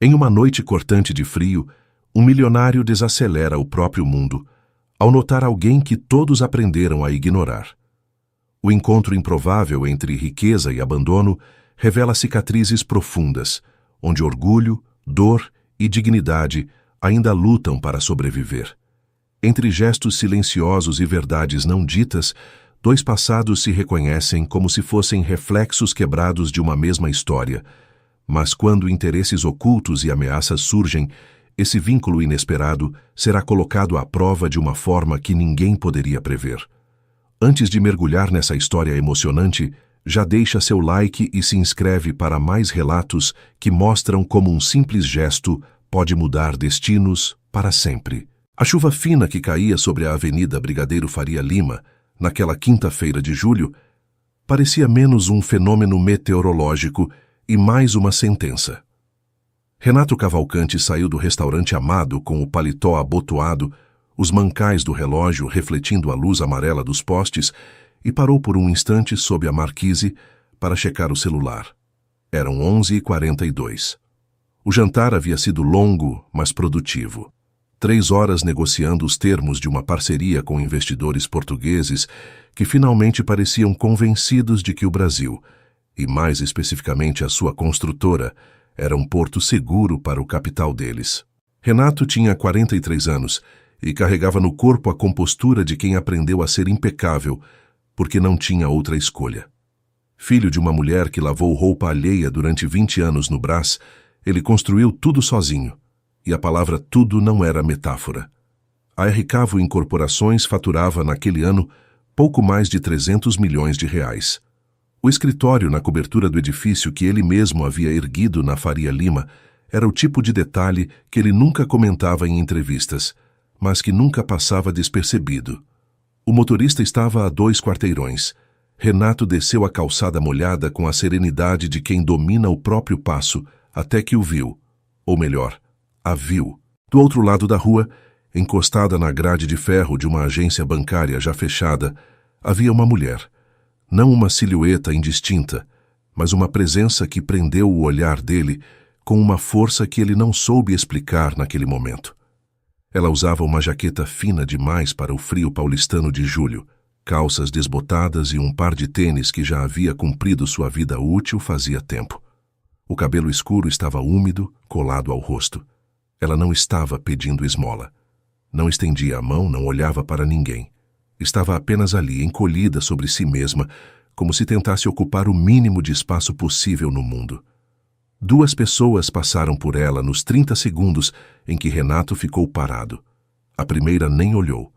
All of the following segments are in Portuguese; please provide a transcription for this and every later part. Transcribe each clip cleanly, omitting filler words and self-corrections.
Em uma noite cortante de frio, um milionário desacelera o próprio mundo ao notar alguém que todos aprenderam a ignorar. O encontro improvável entre riqueza e abandono revela cicatrizes profundas, onde orgulho, dor e dignidade ainda lutam para sobreviver. Entre gestos silenciosos e verdades não ditas, dois passados se reconhecem como se fossem reflexos quebrados de uma mesma história. Mas quando interesses ocultos e ameaças surgem, esse vínculo inesperado será colocado à prova de uma forma que ninguém poderia prever. Antes de mergulhar nessa história emocionante, já deixa seu like e se inscreve para mais relatos que mostram como um simples gesto pode mudar destinos para sempre. A chuva fina que caía sobre a Avenida Brigadeiro Faria Lima, naquela quinta-feira de julho, parecia menos um fenômeno meteorológico e mais uma sentença. Renato Cavalcante saiu do restaurante Amado com o paletó abotoado, os mancais do relógio refletindo a luz amarela dos postes, e parou por um instante sob a marquise para checar o celular. Eram 11h42. O jantar havia sido longo, mas produtivo. 3 horas negociando os termos de uma parceria com investidores portugueses que finalmente pareciam convencidos de que o Brasil, e mais especificamente a sua construtora, era um porto seguro para o capital deles. Renato tinha 43 anos e carregava no corpo a compostura de quem aprendeu a ser impecável, porque não tinha outra escolha. Filho de uma mulher que lavou roupa alheia durante 20 anos no Brás, ele construiu tudo sozinho, e a palavra tudo não era metáfora. A R. Cavo Incorporações faturava naquele ano pouco mais de 300 milhões de reais. O escritório na cobertura do edifício que ele mesmo havia erguido na Faria Lima era o tipo de detalhe que ele nunca comentava em entrevistas, mas que nunca passava despercebido. O motorista estava a 2 quarteirões. Renato desceu a calçada molhada com a serenidade de quem domina o próprio passo, até que o viu. Ou melhor, a viu. Do outro lado da rua, encostada na grade de ferro de uma agência bancária já fechada, havia uma mulher. Não uma silhueta indistinta, mas uma presença que prendeu o olhar dele com uma força que ele não soube explicar naquele momento. Ela usava uma jaqueta fina demais para o frio paulistano de julho, calças desbotadas e um par de tênis que já havia cumprido sua vida útil fazia tempo. O cabelo escuro estava úmido, colado ao rosto. Ela não estava pedindo esmola. Não estendia a mão, não olhava para ninguém. Estava apenas ali, encolhida sobre si mesma, como se tentasse ocupar o mínimo de espaço possível no mundo. 2 pessoas passaram por ela nos 30 segundos em que Renato ficou parado. A primeira nem olhou.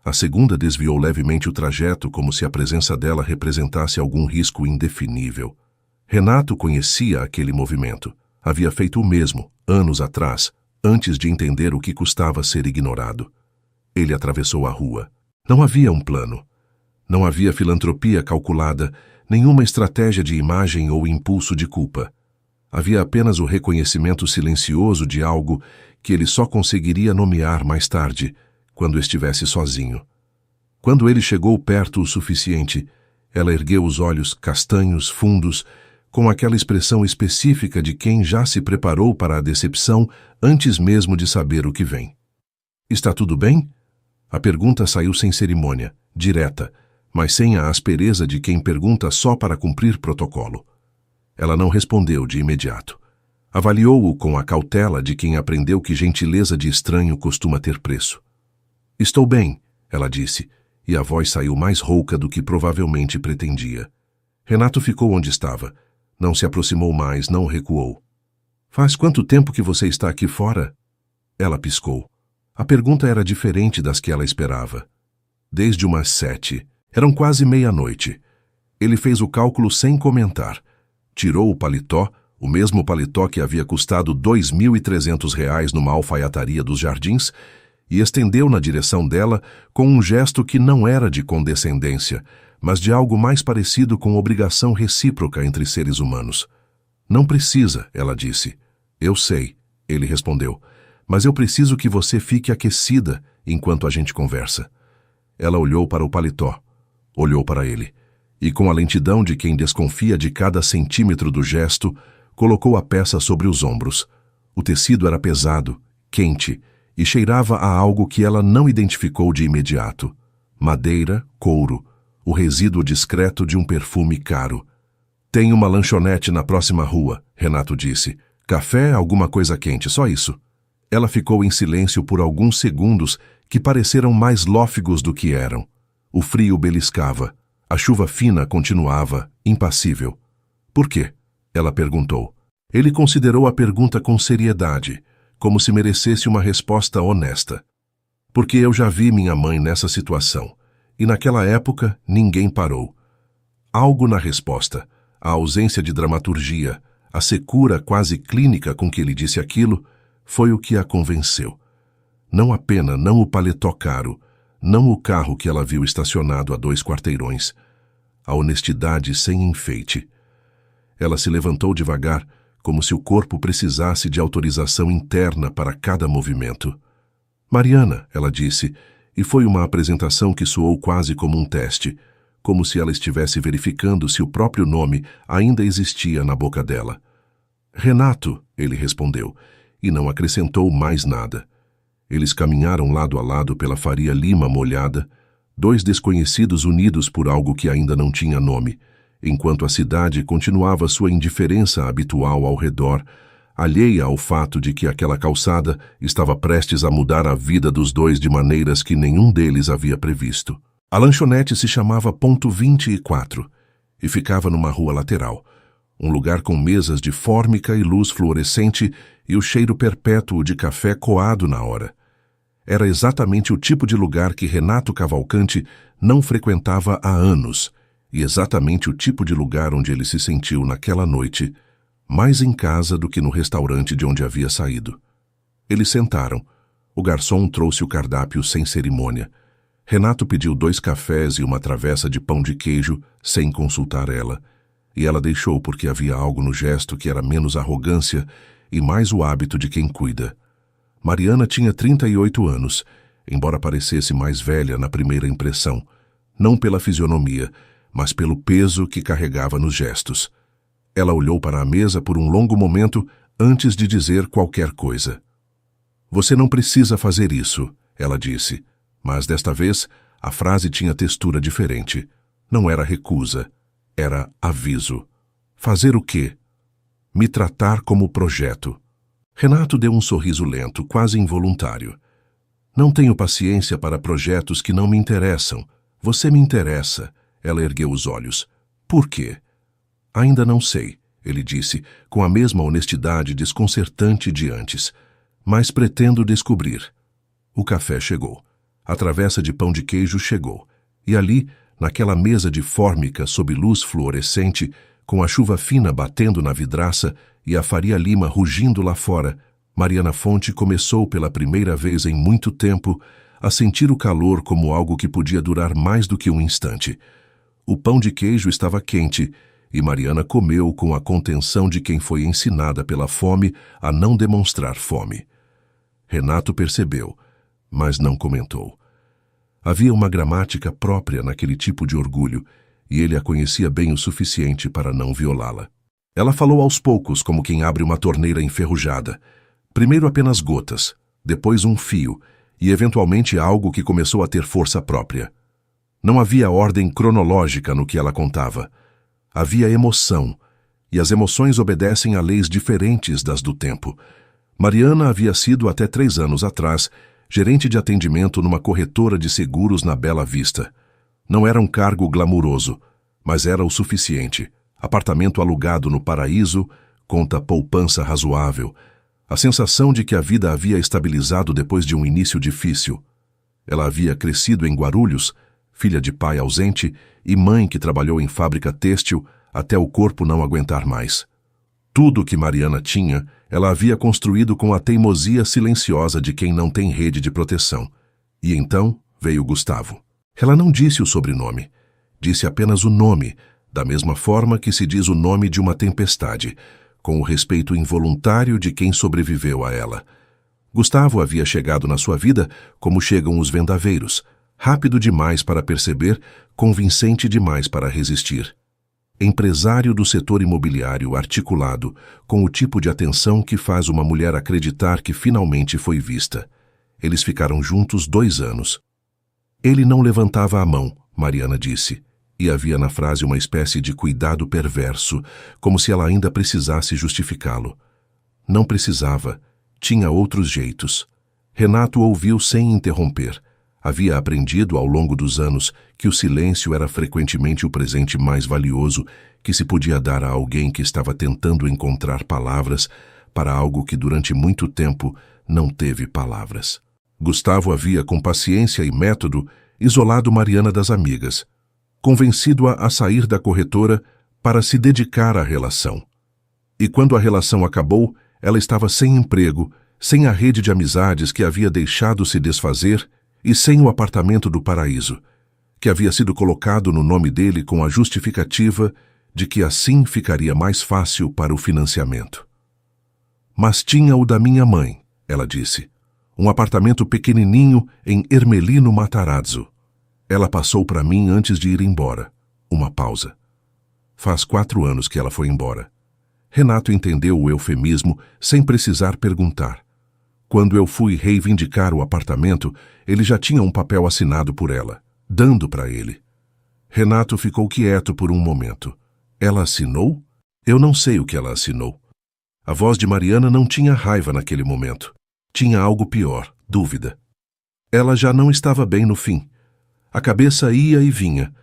A segunda desviou levemente o trajeto como se a presença dela representasse algum risco indefinível. Renato conhecia aquele movimento. Havia feito o mesmo, anos atrás, antes de entender o que custava ser ignorado. Ele atravessou a rua. Não havia um plano. Não havia filantropia calculada, nenhuma estratégia de imagem ou impulso de culpa. Havia apenas o reconhecimento silencioso de algo que ele só conseguiria nomear mais tarde, quando estivesse sozinho. Quando ele chegou perto o suficiente, ela ergueu os olhos castanhos, fundos, com aquela expressão específica de quem já se preparou para a decepção antes mesmo de saber o que vem. "Está tudo bem?" A pergunta saiu sem cerimônia, direta, mas sem a aspereza de quem pergunta só para cumprir protocolo. Ela não respondeu de imediato. Avaliou-o com a cautela de quem aprendeu que gentileza de estranho costuma ter preço. "Estou bem", ela disse, e a voz saiu mais rouca do que provavelmente pretendia. Renato ficou onde estava. Não se aproximou mais, não recuou. "Faz quanto tempo que você está aqui fora?" Ela piscou. A pergunta era diferente das que ela esperava. "Desde umas 7. Eram quase meia-noite." Ele fez o cálculo sem comentar. Tirou o paletó, o mesmo paletó que havia custado R$ 2.300 numa alfaiataria dos Jardins, e estendeu na direção dela com um gesto que não era de condescendência, mas de algo mais parecido com obrigação recíproca entre seres humanos. "Não precisa", ela disse. "Eu sei", ele respondeu, "mas eu preciso que você fique aquecida enquanto a gente conversa." Ela olhou para o paletó, olhou para ele, e com a lentidão de quem desconfia de cada centímetro do gesto, colocou a peça sobre os ombros. O tecido era pesado, quente, e cheirava a algo que ela não identificou de imediato. Madeira, couro, o resíduo discreto de um perfume caro. Tem uma lanchonete na próxima rua, Renato disse. Café, alguma coisa quente, só isso. Ela ficou em silêncio por alguns segundos que pareceram mais lófigos do que eram. O frio beliscava. A chuva fina continuava, impassível. Por quê? Ela perguntou. Ele considerou a pergunta com seriedade, como se merecesse uma resposta honesta. Porque eu já vi minha mãe nessa situação, e naquela época ninguém parou. Algo na resposta, a ausência de dramaturgia, a secura quase clínica com que ele disse aquilo, foi o que a convenceu. Não a pena, não o paletó caro, não o carro que ela viu estacionado a 2 quarteirões. A honestidade sem enfeite. Ela se levantou devagar, como se o corpo precisasse de autorização interna para cada movimento. Mariana, ela disse, e foi uma apresentação que soou quase como um teste, como se ela estivesse verificando se o próprio nome ainda existia na boca dela. Renato, ele respondeu, e não acrescentou mais nada. Eles caminharam lado a lado pela Faria Lima molhada, 2 desconhecidos unidos por algo que ainda não tinha nome, enquanto a cidade continuava sua indiferença habitual ao redor, alheia ao fato de que aquela calçada estava prestes a mudar a vida dos 2 de maneiras que nenhum deles havia previsto. A lanchonete se chamava Ponto 24 e ficava numa rua lateral, um lugar com mesas de fórmica e luz fluorescente e o cheiro perpétuo de café coado na hora. Era exatamente o tipo de lugar que Renato Cavalcanti não frequentava há anos, e exatamente o tipo de lugar onde ele se sentiu naquela noite, mais em casa do que no restaurante de onde havia saído. Eles sentaram. O garçom trouxe o cardápio sem cerimônia. Renato pediu 2 cafés e uma travessa de pão de queijo, sem consultar ela, e ela deixou porque havia algo no gesto que era menos arrogância e mais o hábito de quem cuida. Mariana tinha 38 anos, embora parecesse mais velha na primeira impressão, não pela fisionomia, mas pelo peso que carregava nos gestos. Ela olhou para a mesa por um longo momento antes de dizer qualquer coisa. Você não precisa fazer isso, ela disse, mas desta vez a frase tinha textura diferente. Não era recusa, era aviso. Fazer o quê? Me tratar como projeto. Renato deu um sorriso lento, quase involuntário. Não tenho paciência para projetos que não me interessam. Você me interessa. Ela ergueu os olhos. Por quê? Ainda não sei, ele disse, com a mesma honestidade desconcertante de antes. Mas pretendo descobrir. O café chegou. A travessa de pão de queijo chegou. E ali, naquela mesa de fórmica sob luz fluorescente, com a chuva fina batendo na vidraça e a Faria Lima rugindo lá fora, Mariana Fonte começou pela primeira vez em muito tempo a sentir o calor como algo que podia durar mais do que um instante. O pão de queijo estava quente e Mariana comeu com a contenção de quem foi ensinada pela fome a não demonstrar fome. Renato percebeu, mas não comentou. Havia uma gramática própria naquele tipo de orgulho e ele a conhecia bem o suficiente para não violá-la. Ela falou aos poucos, como quem abre uma torneira enferrujada. Primeiro apenas gotas, depois um fio e eventualmente algo que começou a ter força própria. Não havia ordem cronológica no que ela contava. Havia emoção, e as emoções obedecem a leis diferentes das do tempo. Mariana havia sido, até 3 anos atrás, gerente de atendimento numa corretora de seguros na Bela Vista. Não era um cargo glamuroso, mas era o suficiente. Apartamento alugado no paraíso, conta poupança razoável. A sensação de que a vida havia estabilizado depois de um início difícil. Ela havia crescido em Guarulhos, filha de pai ausente e mãe que trabalhou em fábrica têxtil até o corpo não aguentar mais. Tudo que Mariana tinha, ela havia construído com a teimosia silenciosa de quem não tem rede de proteção. E então veio Gustavo. Ela não disse o sobrenome, disse apenas o nome, da mesma forma que se diz o nome de uma tempestade, com o respeito involuntário de quem sobreviveu a ela. Gustavo havia chegado na sua vida como chegam os vendaveiros, rápido demais para perceber, convincente demais para resistir. empresário do setor imobiliário articulado, com o tipo de atenção que faz uma mulher acreditar que finalmente foi vista. Eles ficaram juntos 2 anos. Ele não levantava a mão, Mariana disse, e havia na frase uma espécie de cuidado perverso, como se ela ainda precisasse justificá-lo. Não precisava, tinha outros jeitos. Renato ouviu sem interromper. Havia aprendido ao longo dos anos que o silêncio era frequentemente o presente mais valioso que se podia dar a alguém que estava tentando encontrar palavras para algo que durante muito tempo não teve palavras. Gustavo havia, com paciência e método, isolado Mariana das amigas, convencido-a a sair da corretora para se dedicar à relação. E quando a relação acabou, ela estava sem emprego, sem a rede de amizades que havia deixado se desfazer e sem o apartamento do paraíso, que havia sido colocado no nome dele com a justificativa de que assim ficaria mais fácil para o financiamento. Mas tinha o da minha mãe, ela disse, um apartamento pequenininho em Ermelino Matarazzo. Ela passou para mim antes de ir embora. Uma pausa. Faz 4 anos que ela foi embora. Renato entendeu o eufemismo sem precisar perguntar. Quando eu fui reivindicar o apartamento, ele já tinha um papel assinado por ela, dando para ele. Renato ficou quieto por um momento. Ela assinou? Eu não sei o que ela assinou. A voz de Mariana não tinha raiva naquele momento. Tinha algo pior, dúvida. Ela já não estava bem no fim. A cabeça ia e vinha.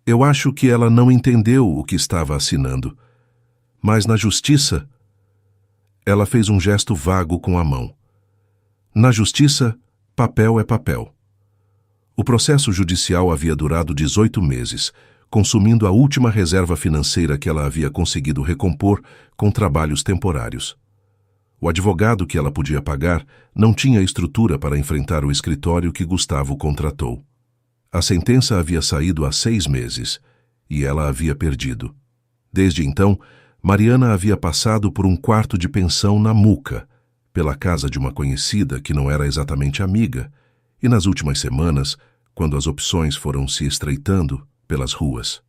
Eu acho que ela não entendeu o que estava assinando. Mas na justiça... Ela fez um gesto vago com a mão. Na justiça, papel é papel. O processo judicial havia durado 18 meses, consumindo a última reserva financeira que ela havia conseguido recompor com trabalhos temporários. O advogado que ela podia pagar não tinha estrutura para enfrentar o escritório que Gustavo contratou. A sentença havia saído há 6 meses, e ela havia perdido. Desde então, Mariana havia passado por um quarto de pensão na Muca, pela casa de uma conhecida que não era exatamente amiga, e nas últimas semanas, quando as opções foram se estreitando, pelas ruas.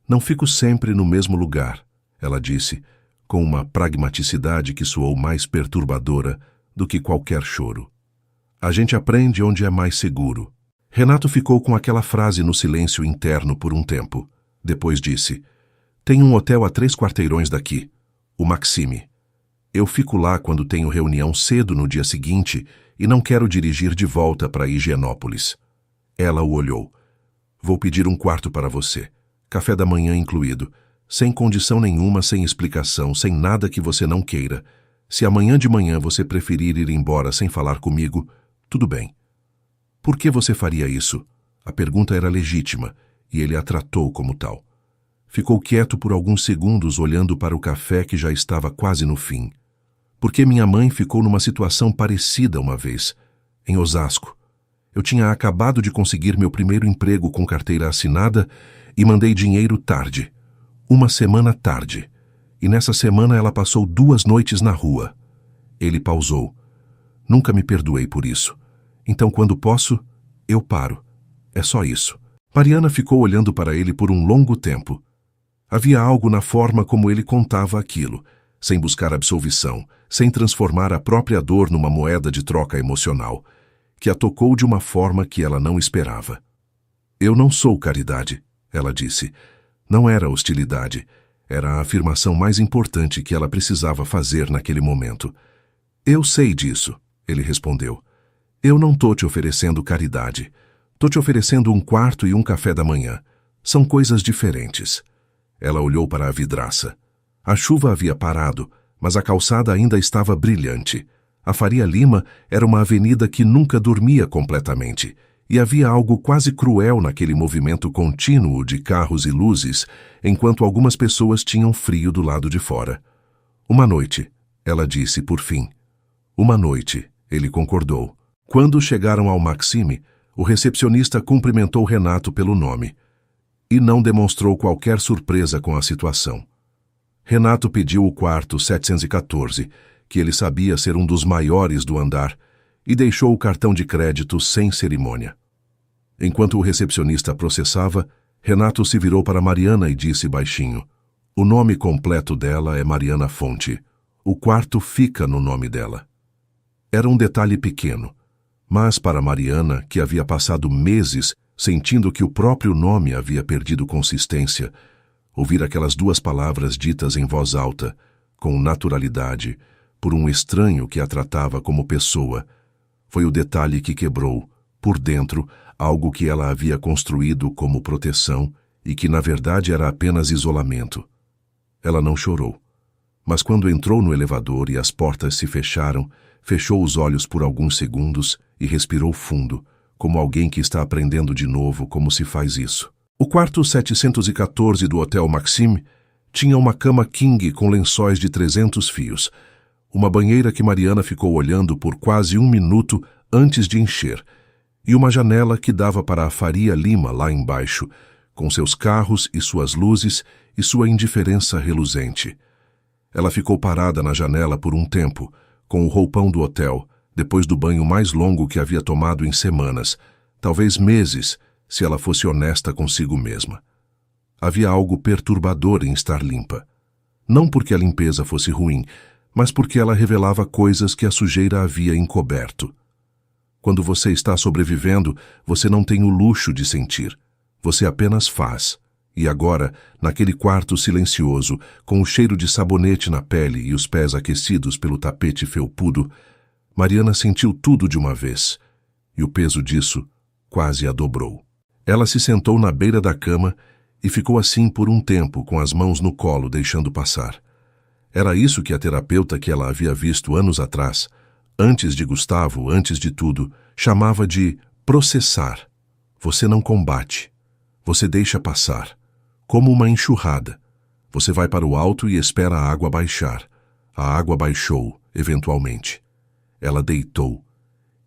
Não fico sempre no mesmo lugar, ela disse, com uma pragmaticidade que soou mais perturbadora do que qualquer choro. A gente aprende onde é mais seguro. Renato ficou com aquela frase no silêncio interno por um tempo. Depois disse, tem um hotel a 3 quarteirões daqui, o Maxime. Eu fico lá quando tenho reunião cedo no dia seguinte e não quero dirigir de volta para Higienópolis. Ela o olhou. Vou pedir um quarto para você, café da manhã incluído, sem condição nenhuma, sem explicação, sem nada que você não queira. Se amanhã de manhã você preferir ir embora sem falar comigo, tudo bem. Por que você faria isso? A pergunta era legítima, e ele a tratou como tal. Ficou quieto por alguns segundos olhando para o café que já estava quase no fim. Porque minha mãe ficou numa situação parecida uma vez, em Osasco. Eu tinha acabado de conseguir meu primeiro emprego com carteira assinada e mandei dinheiro tarde. 1 semana tarde. E nessa semana ela passou 2 noites na rua. Ele pausou. Nunca me perdoei por isso. Então, quando posso, eu paro. É só isso. Mariana ficou olhando para ele por um longo tempo. Havia algo na forma como ele contava aquilo, sem buscar absolvição, sem transformar a própria dor numa moeda de troca emocional, que a tocou de uma forma que ela não esperava. Eu não sou caridade, ela disse. Não era hostilidade, era a afirmação mais importante que ela precisava fazer naquele momento. Eu sei disso, ele respondeu. Eu não tô te oferecendo caridade. Tô te oferecendo um quarto e um café da manhã. São coisas diferentes. Ela olhou para a vidraça. A chuva havia parado, mas a calçada ainda estava brilhante. A Faria Lima era uma avenida que nunca dormia completamente, e havia algo quase cruel naquele movimento contínuo de carros e luzes, enquanto algumas pessoas tinham frio do lado de fora. Uma noite, ela disse por fim. Uma noite, ele concordou. Quando chegaram ao Maxime, o recepcionista cumprimentou Renato pelo nome e não demonstrou qualquer surpresa com a situação. Renato pediu o quarto 714, que ele sabia ser um dos maiores do andar, e deixou o cartão de crédito sem cerimônia. Enquanto o recepcionista processava, Renato se virou para Mariana e disse baixinho: o nome completo dela é Mariana Fonte. O quarto fica no nome dela. Era um detalhe pequeno, mas para Mariana, que havia passado meses sentindo que o próprio nome havia perdido consistência, ouvir aquelas duas palavras ditas em voz alta, com naturalidade, por um estranho que a tratava como pessoa, foi o detalhe que quebrou, por dentro, algo que ela havia construído como proteção e que na verdade era apenas isolamento. Ela não chorou, mas quando entrou no elevador e as portas se fecharam, fechou os olhos por alguns segundos e respirou fundo, como alguém que está aprendendo de novo como se faz isso. O quarto 714 do Hotel Maxime tinha uma cama king com lençóis de 300 fios, uma banheira que Mariana ficou olhando por quase 1 minuto antes de encher, e uma janela que dava para a Faria Lima lá embaixo, com seus carros e suas luzes e sua indiferença reluzente. Ela ficou parada na janela por um tempo, com o roupão do hotel, depois do banho mais longo que havia tomado em semanas, talvez meses, se ela fosse honesta consigo mesma. Havia algo perturbador em estar limpa. Não porque a limpeza fosse ruim, mas porque ela revelava coisas que a sujeira havia encoberto. Quando você está sobrevivendo, você não tem o luxo de sentir. Você apenas faz. E agora, naquele quarto silencioso, com o cheiro de sabonete na pele e os pés aquecidos pelo tapete felpudo, Mariana sentiu tudo de uma vez, e o peso disso quase a dobrou. Ela se sentou na beira da cama e ficou assim por um tempo, com as mãos no colo, deixando passar. Era isso que a terapeuta que ela havia visto anos atrás, antes de Gustavo, antes de tudo, chamava de processar. Você não combate. Você deixa passar. Como uma enxurrada. Você vai para o alto e espera a água baixar. A água baixou, eventualmente. Ela deitou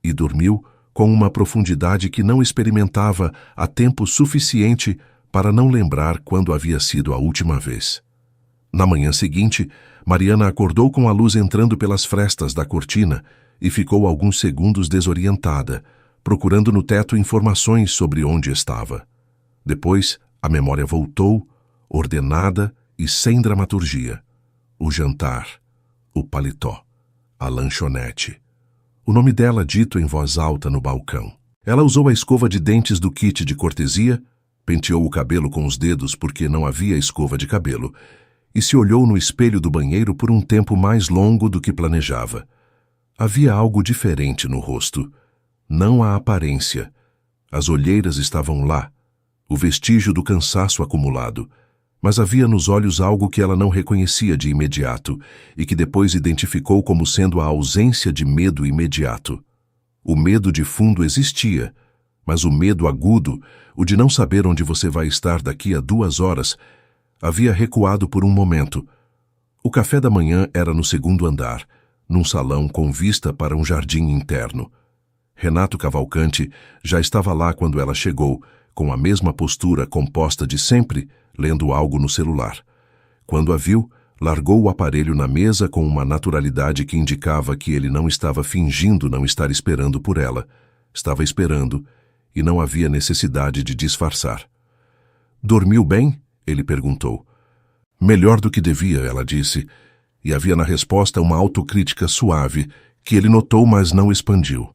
e dormiu com uma profundidade que não experimentava há tempo suficiente para não lembrar quando havia sido a última vez. Na manhã seguinte, Mariana acordou com a luz entrando pelas frestas da cortina e ficou alguns segundos desorientada, procurando no teto informações sobre onde estava. Depois, a memória voltou, ordenada e sem dramaturgia. O jantar, o paletó, a lanchonete. O nome dela dito em voz alta no balcão. Ela usou a escova de dentes do kit de cortesia, penteou o cabelo com os dedos porque não havia escova de cabelo, e se olhou no espelho do banheiro por um tempo mais longo do que planejava. Havia algo diferente no rosto. Não a aparência. As olheiras estavam lá, o vestígio do cansaço acumulado, mas havia nos olhos algo que ela não reconhecia de imediato e que depois identificou como sendo a ausência de medo imediato. O medo de fundo existia, mas o medo agudo, o de não saber onde você vai estar daqui a 2 horas, havia recuado por um momento. O café da manhã era no 2º andar, num salão com vista para um jardim interno. Renato Cavalcante já estava lá quando ela chegou, com a mesma postura composta de sempre, lendo algo no celular. Quando a viu, largou o aparelho na mesa com uma naturalidade que indicava que ele não estava fingindo não estar esperando por ela. Estava esperando, e não havia necessidade de disfarçar. "Dormiu bem?" ele perguntou. "Melhor do que devia", ela disse, e havia na resposta uma autocrítica suave, que ele notou, mas não expandiu.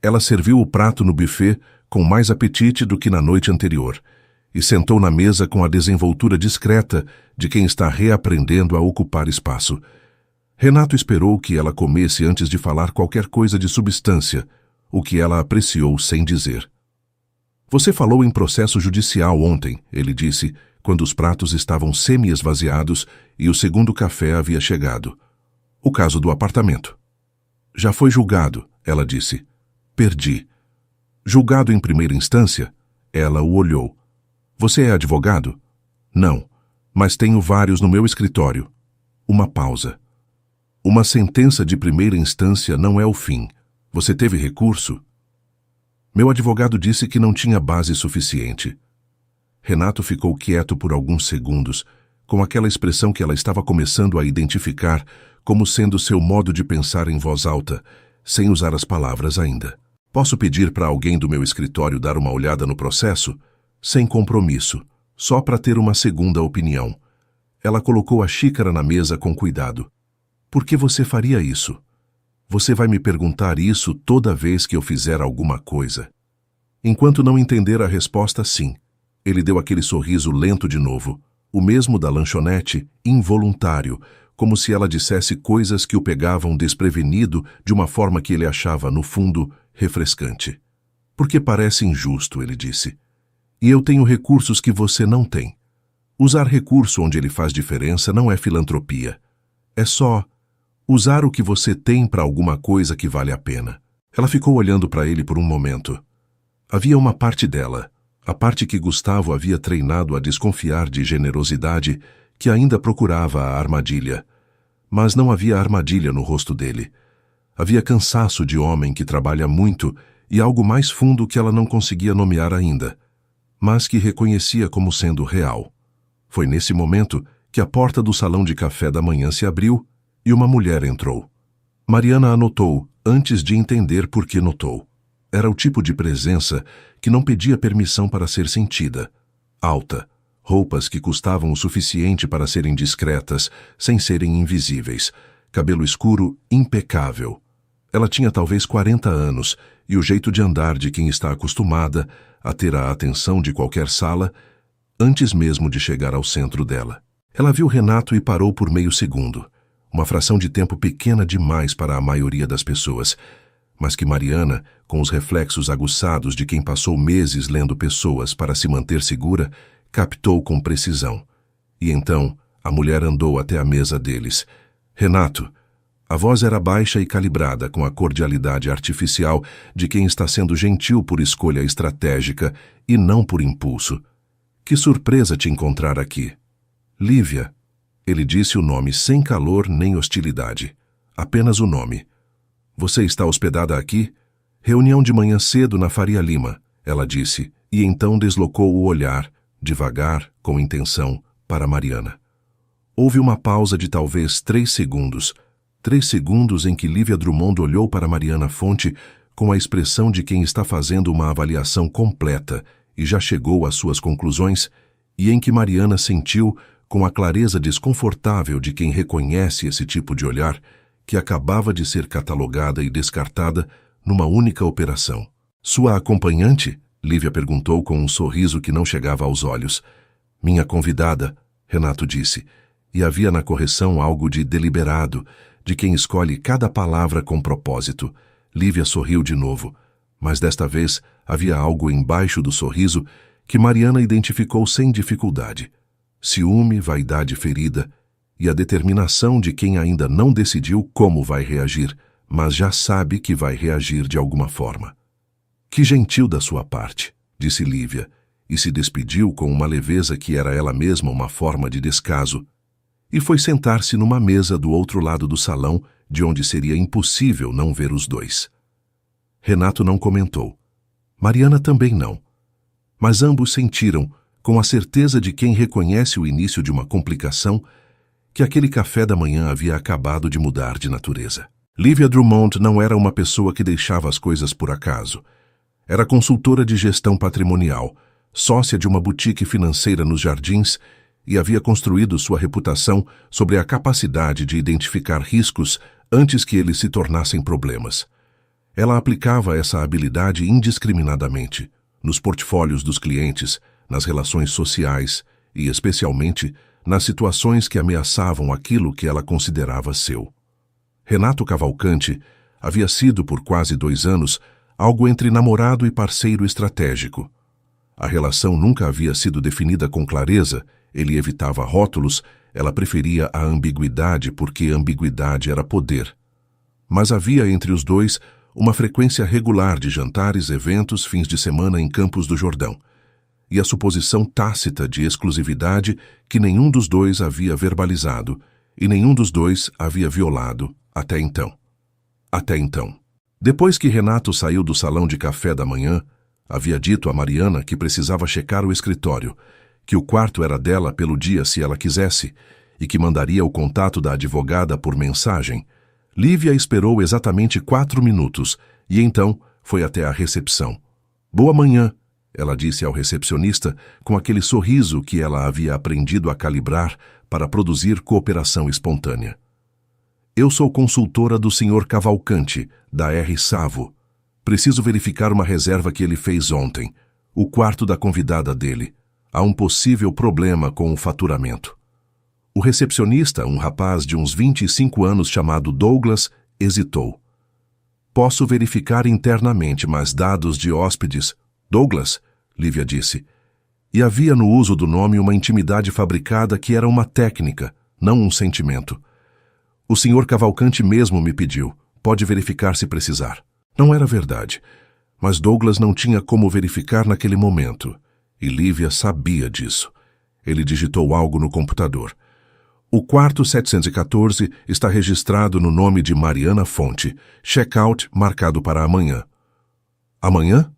Ela serviu o prato no buffet com mais apetite do que na noite anterior, e sentou na mesa com a desenvoltura discreta de quem está reaprendendo a ocupar espaço. Renato esperou que ela comesse antes de falar qualquer coisa de substância, o que ela apreciou sem dizer. "Você falou em processo judicial ontem", ele disse, quando os pratos estavam semi-esvaziados e o 2º café havia chegado. "O caso do apartamento." "Já foi julgado", ela disse. "Perdi." "Julgado em primeira instância?" Ela o olhou. "Você é advogado?" "Não, mas tenho vários no meu escritório." Uma pausa. "Uma sentença de primeira instância não é o fim. Você teve recurso?" "Meu advogado disse que não tinha base suficiente." Renato ficou quieto por alguns segundos, com aquela expressão que ela estava começando a identificar como sendo seu modo de pensar em voz alta, sem usar as palavras ainda. "Posso pedir para alguém do meu escritório dar uma olhada no processo?" sem compromisso, só para ter uma segunda opinião. Ela colocou a xícara na mesa com cuidado. Por que você faria isso? Você vai me perguntar isso toda vez que eu fizer alguma coisa. Enquanto não entender a resposta, sim. Ele deu aquele sorriso lento de novo, o mesmo da lanchonete, involuntário, como se ela dissesse coisas que o pegavam desprevenido de uma forma que ele achava, no fundo, refrescante. Porque parece injusto, ele disse. E eu tenho recursos que você não tem. Usar recurso onde ele faz diferença não é filantropia. É só usar o que você tem para alguma coisa que vale a pena. Ela ficou olhando para ele por um momento. Havia uma parte dela, a parte que Gustavo havia treinado a desconfiar de generosidade, que ainda procurava a armadilha. Mas não havia armadilha no rosto dele. Havia cansaço de homem que trabalha muito e algo mais fundo que ela não conseguia nomear ainda, mas que reconhecia como sendo real. Foi nesse momento que a porta do salão de café da manhã se abriu e uma mulher entrou. Mariana a notou, antes de entender por que notou. Era o tipo de presença que não pedia permissão para ser sentida. Alta, roupas que custavam o suficiente para serem discretas, sem serem invisíveis, cabelo escuro impecável. Ela tinha talvez 40 anos e o jeito de andar de quem está acostumada a ter a atenção de qualquer sala, antes mesmo de chegar ao centro dela. Ela viu Renato e parou por meio segundo, uma fração de tempo pequena demais para a maioria das pessoas, mas que Mariana, com os reflexos aguçados de quem passou meses lendo pessoas para se manter segura, captou com precisão. E então a mulher andou até a mesa deles. Renato. A voz era baixa e calibrada com a cordialidade artificial de quem está sendo gentil por escolha estratégica e não por impulso. Que surpresa te encontrar aqui. Lívia. Ele disse o nome sem calor nem hostilidade. Apenas o nome. Você está hospedada aqui? Reunião de manhã cedo na Faria Lima, ela disse, e então deslocou o olhar, devagar, com intenção, para Mariana. Houve uma pausa de talvez 3 segundos. 3 segundos em que Lívia Drummond olhou para Mariana Fonte com a expressão de quem está fazendo uma avaliação completa e já chegou às suas conclusões, e em que Mariana sentiu, com a clareza desconfortável de quem reconhece esse tipo de olhar, que acabava de ser catalogada e descartada numa única operação. Sua acompanhante? Lívia perguntou com um sorriso que não chegava aos olhos. Minha convidada, Renato disse, e havia na correção algo de deliberado, de quem escolhe cada palavra com propósito. Lívia sorriu de novo, mas desta vez havia algo embaixo do sorriso que Mariana identificou sem dificuldade. Ciúme, vaidade ferida e a determinação de quem ainda não decidiu como vai reagir, mas já sabe que vai reagir de alguma forma. Que gentil da sua parte, disse Lívia, e se despediu com uma leveza que era ela mesma uma forma de descaso, e foi sentar-se numa mesa do outro lado do salão, de onde seria impossível não ver os dois. Renato não comentou. Mariana também não. Mas ambos sentiram, com a certeza de quem reconhece o início de uma complicação, que aquele café da manhã havia acabado de mudar de natureza. Lívia Drummond não era uma pessoa que deixava as coisas por acaso. Era consultora de gestão patrimonial, sócia de uma boutique financeira nos Jardins e havia construído sua reputação sobre a capacidade de identificar riscos antes que eles se tornassem problemas. Ela aplicava essa habilidade indiscriminadamente, nos portfólios dos clientes, nas relações sociais e, especialmente, nas situações que ameaçavam aquilo que ela considerava seu. Renato Cavalcante havia sido, por quase 2 anos, algo entre namorado e parceiro estratégico. A relação nunca havia sido definida com clareza, ele evitava rótulos, ela preferia a ambiguidade porque ambiguidade era poder. Mas havia entre os dois uma frequência regular de jantares, eventos, fins de semana em Campos do Jordão, e a suposição tácita de exclusividade que nenhum dos dois havia verbalizado e nenhum dos dois havia violado até então. Até então. Depois que Renato saiu do salão de café da manhã, havia dito a Mariana que precisava checar o escritório, que o quarto era dela pelo dia se ela quisesse e que mandaria o contato da advogada por mensagem. Lívia esperou exatamente 4 minutos e então foi até a recepção. Boa manhã, ela disse ao recepcionista com aquele sorriso que ela havia aprendido a calibrar para produzir cooperação espontânea. Eu sou consultora do Sr. Cavalcante, da R. Savo. Preciso verificar uma reserva que ele fez ontem, o quarto da convidada dele. Há um possível problema com o faturamento. O recepcionista, um rapaz de uns 25 anos chamado Douglas, hesitou. Posso verificar internamente, mas dados de hóspedes... Douglas, Lívia disse. E havia no uso do nome uma intimidade fabricada que era uma técnica, não um sentimento. O Sr. Cavalcante mesmo me pediu. Pode verificar se precisar. Não era verdade, mas Douglas não tinha como verificar naquele momento, e Lívia sabia disso. Ele digitou algo no computador. O quarto 714 está registrado no nome de Mariana Fonte. Check-out marcado para amanhã. Amanhã?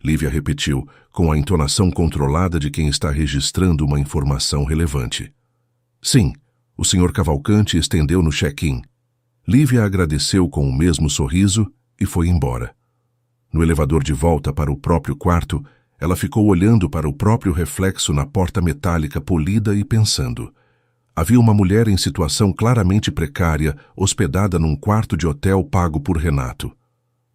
Lívia repetiu, com a entonação controlada de quem está registrando uma informação relevante. Sim, o Sr. Cavalcante estendeu no check-in. Lívia agradeceu com o mesmo sorriso e foi embora. No elevador de volta para o próprio quarto, ela ficou olhando para o próprio reflexo na porta metálica polida e pensando. Havia uma mulher em situação claramente precária, hospedada num quarto de hotel pago por Renato.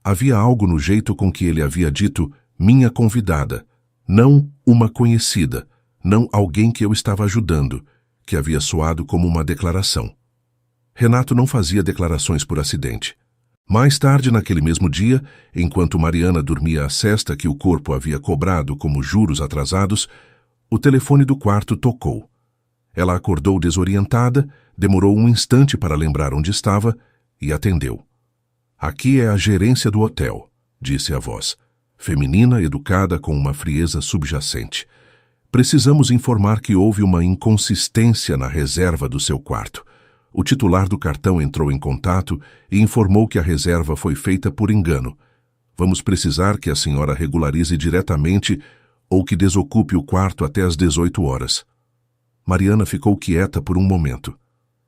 Havia algo no jeito com que ele havia dito minha convidada, não uma conhecida, não alguém que eu estava ajudando, que havia soado como uma declaração. Renato não fazia declarações por acidente. Mais tarde, naquele mesmo dia, enquanto Mariana dormia a cesta que o corpo havia cobrado como juros atrasados, o telefone do quarto tocou. Ela acordou desorientada, demorou um instante para lembrar onde estava e atendeu. Aqui é a gerência do hotel, disse a voz, feminina, educada com uma frieza subjacente. Precisamos informar que houve uma inconsistência na reserva do seu quarto. O titular do cartão entrou em contato e informou que a reserva foi feita por engano. Vamos precisar que a senhora regularize diretamente ou que desocupe o quarto até às 18 horas. Mariana ficou quieta por um momento.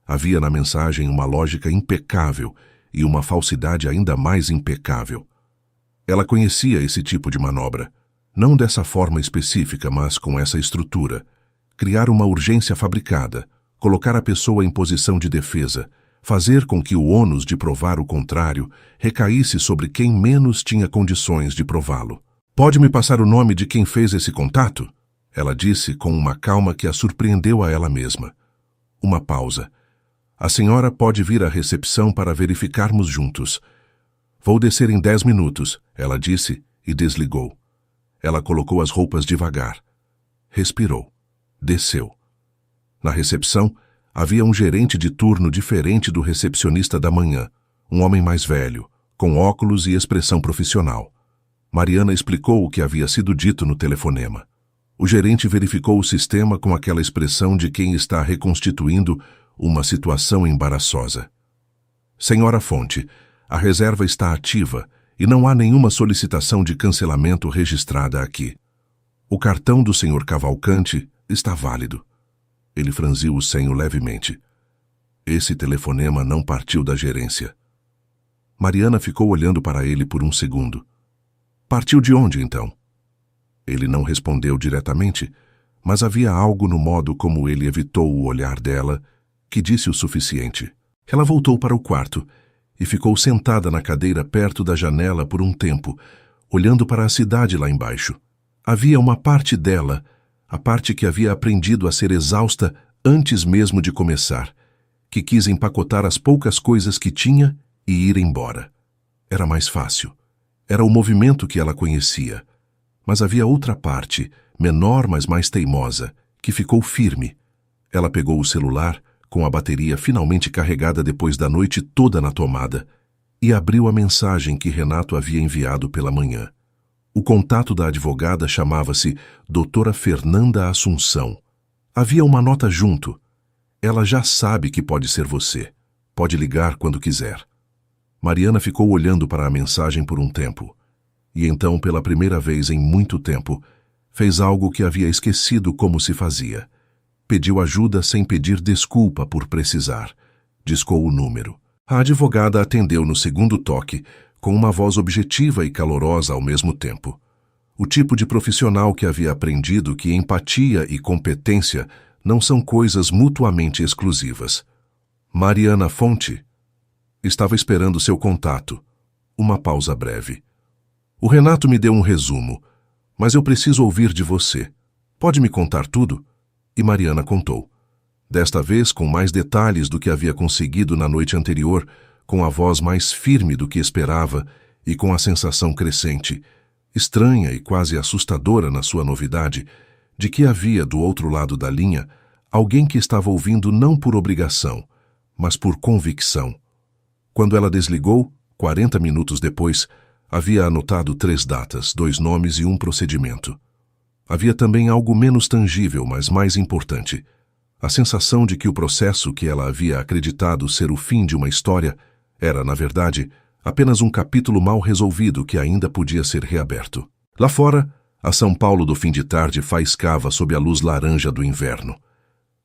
Havia na mensagem uma lógica impecável e uma falsidade ainda mais impecável. Ela conhecia esse tipo de manobra. Não dessa forma específica, mas com essa estrutura. Criar uma urgência fabricada, colocar a pessoa em posição de defesa, fazer com que o ônus de provar o contrário recaísse sobre quem menos tinha condições de prová-lo. Pode me passar o nome de quem fez esse contato? Ela disse com uma calma que a surpreendeu a ela mesma. Uma pausa. A senhora pode vir à recepção para verificarmos juntos. Vou descer em 10 minutos, ela disse e desligou. Ela colocou as roupas devagar. Respirou. Desceu. Na recepção, havia um gerente de turno diferente do recepcionista da manhã, um homem mais velho, com óculos e expressão profissional. Mariana explicou o que havia sido dito no telefonema. O gerente verificou o sistema com aquela expressão de quem está reconstituindo uma situação embaraçosa. Senhora Fonte, a reserva está ativa e não há nenhuma solicitação de cancelamento registrada aqui. O cartão do Sr. Cavalcante está válido. Ele franziu o senho levemente. Esse telefonema não partiu da gerência. Mariana ficou olhando para ele por um segundo. Partiu de onde, então? Ele não respondeu diretamente, mas havia algo no modo como ele evitou o olhar dela que disse o suficiente. Ela voltou para o quarto e ficou sentada na cadeira perto da janela por um tempo, olhando para a cidade lá embaixo. Havia uma parte dela, a parte que havia aprendido a ser exausta antes mesmo de começar, que quis empacotar as poucas coisas que tinha e ir embora. Era mais fácil. Era o movimento que ela conhecia. Mas havia outra parte, menor mas mais teimosa, que ficou firme. Ela pegou o celular, com a bateria finalmente carregada depois da noite toda na tomada, e abriu a mensagem que Renato havia enviado pela manhã. O contato da advogada chamava-se Doutora Fernanda Assunção. Havia uma nota junto. Ela já sabe que pode ser você. Pode ligar quando quiser. Mariana ficou olhando para a mensagem por um tempo. E então, pela primeira vez em muito tempo, fez algo que havia esquecido como se fazia. Pediu ajuda sem pedir desculpa por precisar. Discou o número. A advogada atendeu no segundo toque, com uma voz objetiva e calorosa ao mesmo tempo. O tipo de profissional que havia aprendido que empatia e competência não são coisas mutuamente exclusivas. Mariana Fonte estava esperando seu contato. Uma pausa breve. O Renato me deu um resumo, mas eu preciso ouvir de você. Pode me contar tudo? E Mariana contou. Desta vez com mais detalhes do que havia conseguido na noite anterior, com a voz mais firme do que esperava e com a sensação crescente, estranha e quase assustadora na sua novidade, de que havia do outro lado da linha alguém que estava ouvindo não por obrigação, mas por convicção. Quando ela desligou, 40 minutos depois, havia anotado 3 datas, 2 nomes e um procedimento. Havia também algo menos tangível, mas mais importante. A sensação de que o processo que ela havia acreditado ser o fim de uma história era, na verdade, apenas um capítulo mal resolvido que ainda podia ser reaberto. Lá fora, a São Paulo do fim de tarde faiscava sob a luz laranja do inverno.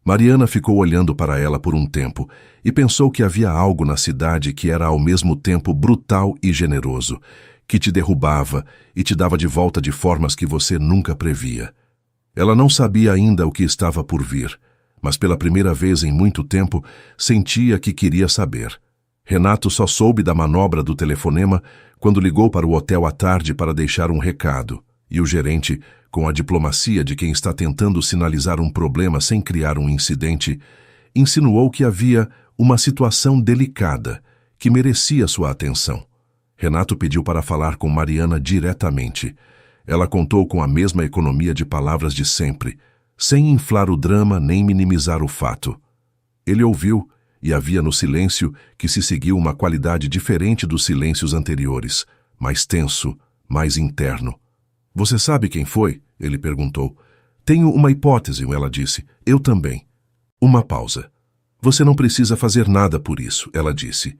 Mariana ficou olhando para ela por um tempo e pensou que havia algo na cidade que era ao mesmo tempo brutal e generoso, que te derrubava e te dava de volta de formas que você nunca previa. Ela não sabia ainda o que estava por vir, mas pela primeira vez em muito tempo sentia que queria saber. Renato só soube da manobra do telefonema quando ligou para o hotel à tarde para deixar um recado, e o gerente, com a diplomacia de quem está tentando sinalizar um problema sem criar um incidente, insinuou que havia uma situação delicada que merecia sua atenção. Renato pediu para falar com Mariana diretamente. Ela contou com a mesma economia de palavras de sempre, sem inflar o drama nem minimizar o fato. Ele ouviu, e havia no silêncio que se seguiu uma qualidade diferente dos silêncios anteriores, mais tenso, mais interno. Você sabe quem foi? Ele perguntou. Tenho uma hipótese, ela disse. Eu também. Uma pausa. Você não precisa fazer nada por isso, ela disse.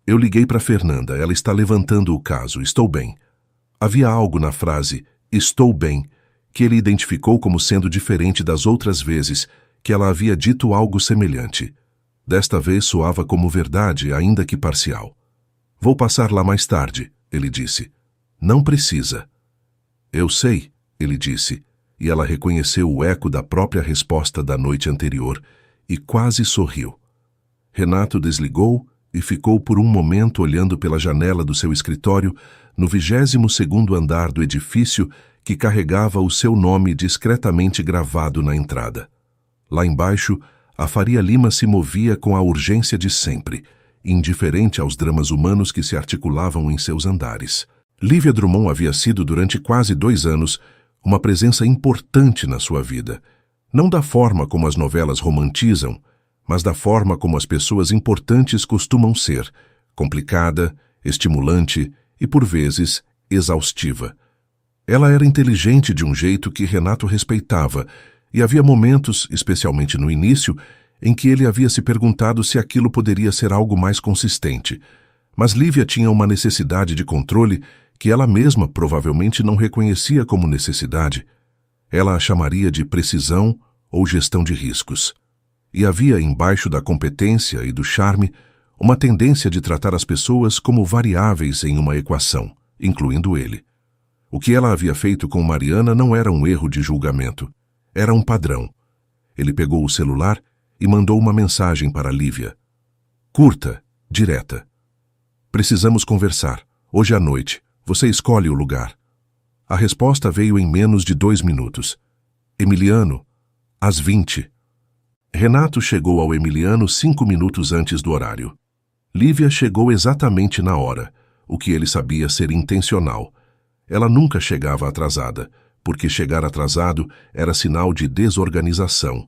Eu liguei para Fernanda, ela está levantando o caso, estou bem. Havia algo na frase, estou bem, que ele identificou como sendo diferente das outras vezes que ela havia dito algo semelhante. Desta vez soava como verdade, ainda que parcial. Vou passar lá mais tarde, ele disse. Não precisa. Eu sei, ele disse, e ela reconheceu o eco da própria resposta da noite anterior e quase sorriu. Renato desligou e ficou por um momento olhando pela janela do seu escritório no 22º andar do edifício que carregava o seu nome discretamente gravado na entrada. Lá embaixo, a Faria Lima se movia com a urgência de sempre, indiferente aos dramas humanos que se articulavam em seus andares. Lívia Drummond havia sido, durante quase 2 anos, uma presença importante na sua vida. Não da forma como as novelas romantizam, mas da forma como as pessoas importantes costumam ser, complicada, estimulante e, por vezes, exaustiva. Ela era inteligente de um jeito que Renato respeitava, e havia momentos, especialmente no início, em que ele havia se perguntado se aquilo poderia ser algo mais consistente. Mas Lívia tinha uma necessidade de controle que ela mesma provavelmente não reconhecia como necessidade. Ela a chamaria de precisão ou gestão de riscos. E havia, embaixo da competência e do charme, uma tendência de tratar as pessoas como variáveis em uma equação, incluindo ele. O que ela havia feito com Mariana não era um erro de julgamento. Era um padrão. Ele pegou o celular e mandou uma mensagem para Lívia. Curta, direta. Precisamos conversar. Hoje à noite. Você escolhe o lugar. A resposta veio em menos de 2 minutos. Emiliano, às 20. Renato chegou ao Emiliano 5 minutos antes do horário. Lívia chegou exatamente na hora, o que ele sabia ser intencional. Ela nunca chegava atrasada, porque chegar atrasado era sinal de desorganização,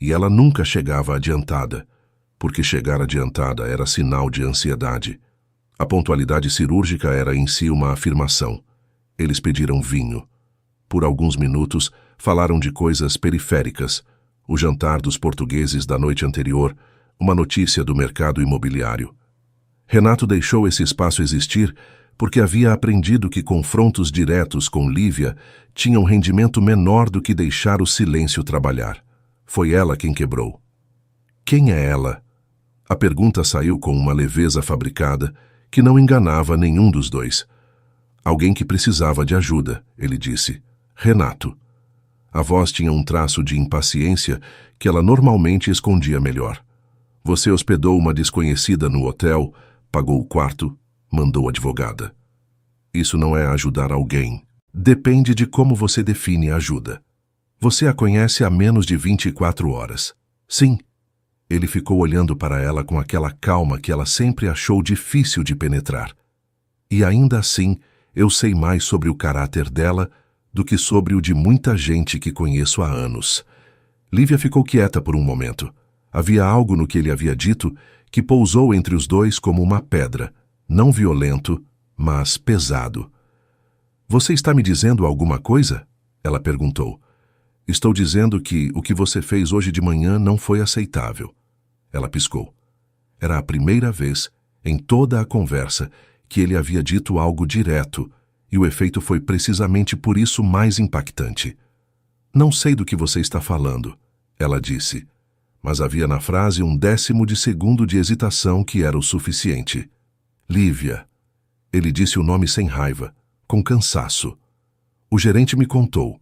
e ela nunca chegava adiantada, porque chegar adiantada era sinal de ansiedade. A pontualidade cirúrgica era em si uma afirmação. Eles pediram vinho. Por alguns minutos, falaram de coisas periféricas, o jantar dos portugueses da noite anterior, uma notícia do mercado imobiliário. Renato deixou esse espaço existir porque havia aprendido que confrontos diretos com Lívia tinham rendimento menor do que deixar o silêncio trabalhar. Foi ela quem quebrou. Quem é ela? A pergunta saiu com uma leveza fabricada que não enganava nenhum dos dois. Alguém que precisava de ajuda, ele disse. Renato. A voz tinha um traço de impaciência que ela normalmente escondia melhor. Você hospedou uma desconhecida no hotel, pagou o quarto, mandou advogada. Isso não é ajudar alguém. Depende de como você define ajuda. Você a conhece há menos de 24 horas. Sim. Ele ficou olhando para ela com aquela calma que ela sempre achou difícil de penetrar. E ainda assim, eu sei mais sobre o caráter dela do que sobre o de muita gente que conheço há anos. Lívia ficou quieta por um momento. Havia algo no que ele havia dito que pousou entre os dois como uma pedra, não violento, mas pesado. Você está me dizendo alguma coisa? Ela perguntou. Estou dizendo que o que você fez hoje de manhã não foi aceitável. Ela piscou. Era a primeira vez, em toda a conversa, que ele havia dito algo direto, e o efeito foi precisamente por isso mais impactante. Não sei do que você está falando, ela disse, mas havia na frase um 1/10 de segundo de hesitação que era o suficiente. Lívia. Ele disse o nome sem raiva, com cansaço. O gerente me contou,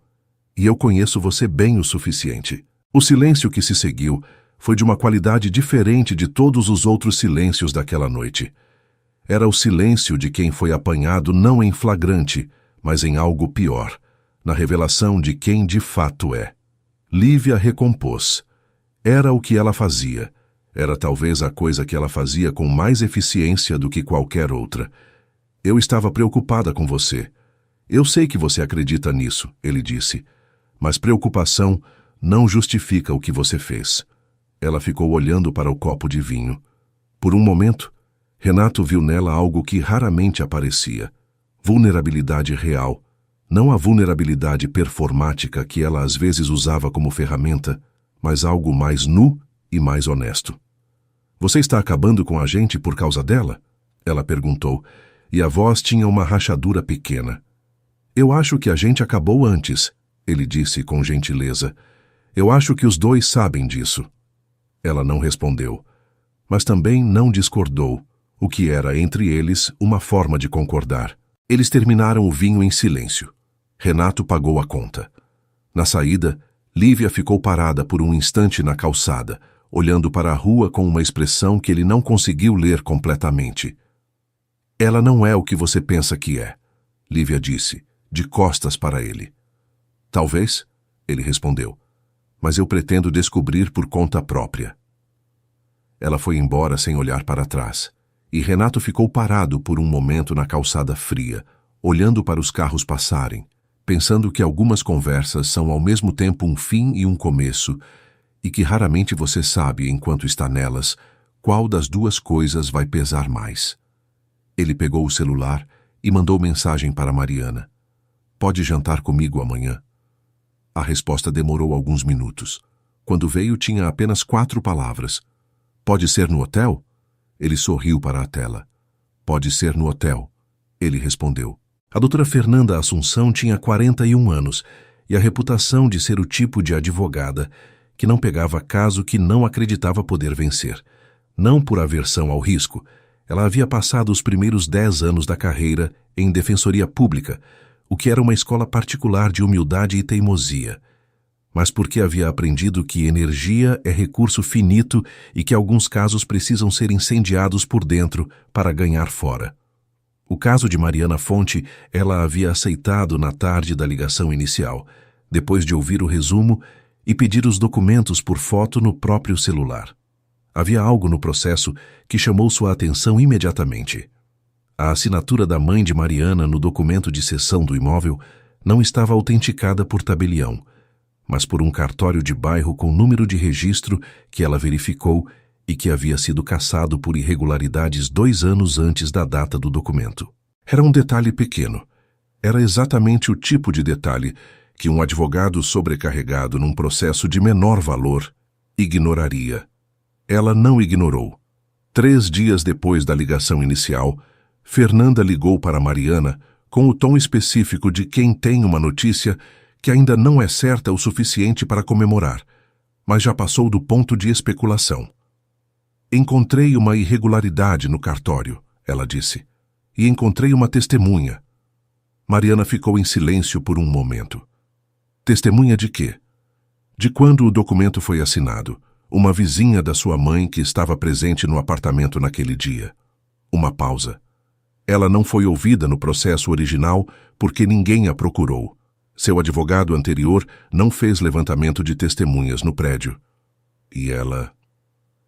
e eu conheço você bem o suficiente. O silêncio que se seguiu foi de uma qualidade diferente de todos os outros silêncios daquela noite. Era o silêncio de quem foi apanhado não em flagrante, mas em algo pior, na revelação de quem de fato é. Lívia recompôs. Era o que ela fazia. Era talvez a coisa que ela fazia com mais eficiência do que qualquer outra. Eu estava preocupada com você. Eu sei que você acredita nisso, ele disse. Mas preocupação não justifica o que você fez. Ela ficou olhando para o copo de vinho. Por um momento, Renato viu nela algo que raramente aparecia. Vulnerabilidade real. Não a vulnerabilidade performática que ela às vezes usava como ferramenta, mas algo mais nu e mais honesto. Você está acabando com a gente por causa dela? Ela perguntou, e a voz tinha uma rachadura pequena. Eu acho que a gente acabou antes, ele disse com gentileza. Eu acho que os dois sabem disso. Ela não respondeu, mas também não discordou, o que era entre eles uma forma de concordar. Eles terminaram o vinho em silêncio. Renato pagou a conta. Na saída, Lívia ficou parada por um instante na calçada, olhando para a rua com uma expressão que ele não conseguiu ler completamente. Ela não é o que você pensa que é, Lívia disse, de costas para ele. Talvez, ele respondeu, mas eu pretendo descobrir por conta própria. Ela foi embora sem olhar para trás, e Renato ficou parado por um momento na calçada fria, olhando para os carros passarem, pensando que algumas conversas são ao mesmo tempo um fim e um começo, e que raramente você sabe, enquanto está nelas, qual das duas coisas vai pesar mais. Ele pegou o celular e mandou mensagem para Mariana. Pode jantar comigo amanhã? A resposta demorou alguns minutos. Quando veio, tinha apenas 4 palavras. Pode ser no hotel? Ele sorriu para a tela. Pode ser no hotel, ele respondeu. A doutora Fernanda Assunção tinha 41 anos e a reputação de ser o tipo de advogada que não pegava caso que não acreditava poder vencer. Não por aversão ao risco, ela havia passado os primeiros 10 anos da carreira em defensoria pública, o que era uma escola particular de humildade e teimosia, mas porque havia aprendido que energia é recurso finito e que alguns casos precisam ser incendiados por dentro para ganhar fora. O caso de Mariana Fonte ela havia aceitado na tarde da ligação inicial, depois de ouvir o resumo e pedir os documentos por foto no próprio celular. Havia algo no processo que chamou sua atenção imediatamente. A assinatura da mãe de Mariana no documento de cessão do imóvel não estava autenticada por tabelião, mas por um cartório de bairro com número de registro que ela verificou e que havia sido cassado por irregularidades 2 anos antes da data do documento. Era um detalhe pequeno. Era exatamente o tipo de detalhe que um advogado sobrecarregado num processo de menor valor ignoraria. Ela não ignorou. 3 dias depois da ligação inicial, Fernanda ligou para Mariana com o tom específico de quem tem uma notícia que ainda não é certa o suficiente para comemorar, mas já passou do ponto de especulação. Encontrei uma irregularidade no cartório, ela disse, e encontrei uma testemunha. Mariana ficou em silêncio por um momento. Testemunha de quê? De quando o documento foi assinado. Uma vizinha da sua mãe que estava presente no apartamento naquele dia. Uma pausa. Ela não foi ouvida no processo original porque ninguém a procurou. Seu advogado anterior não fez levantamento de testemunhas no prédio. E ela...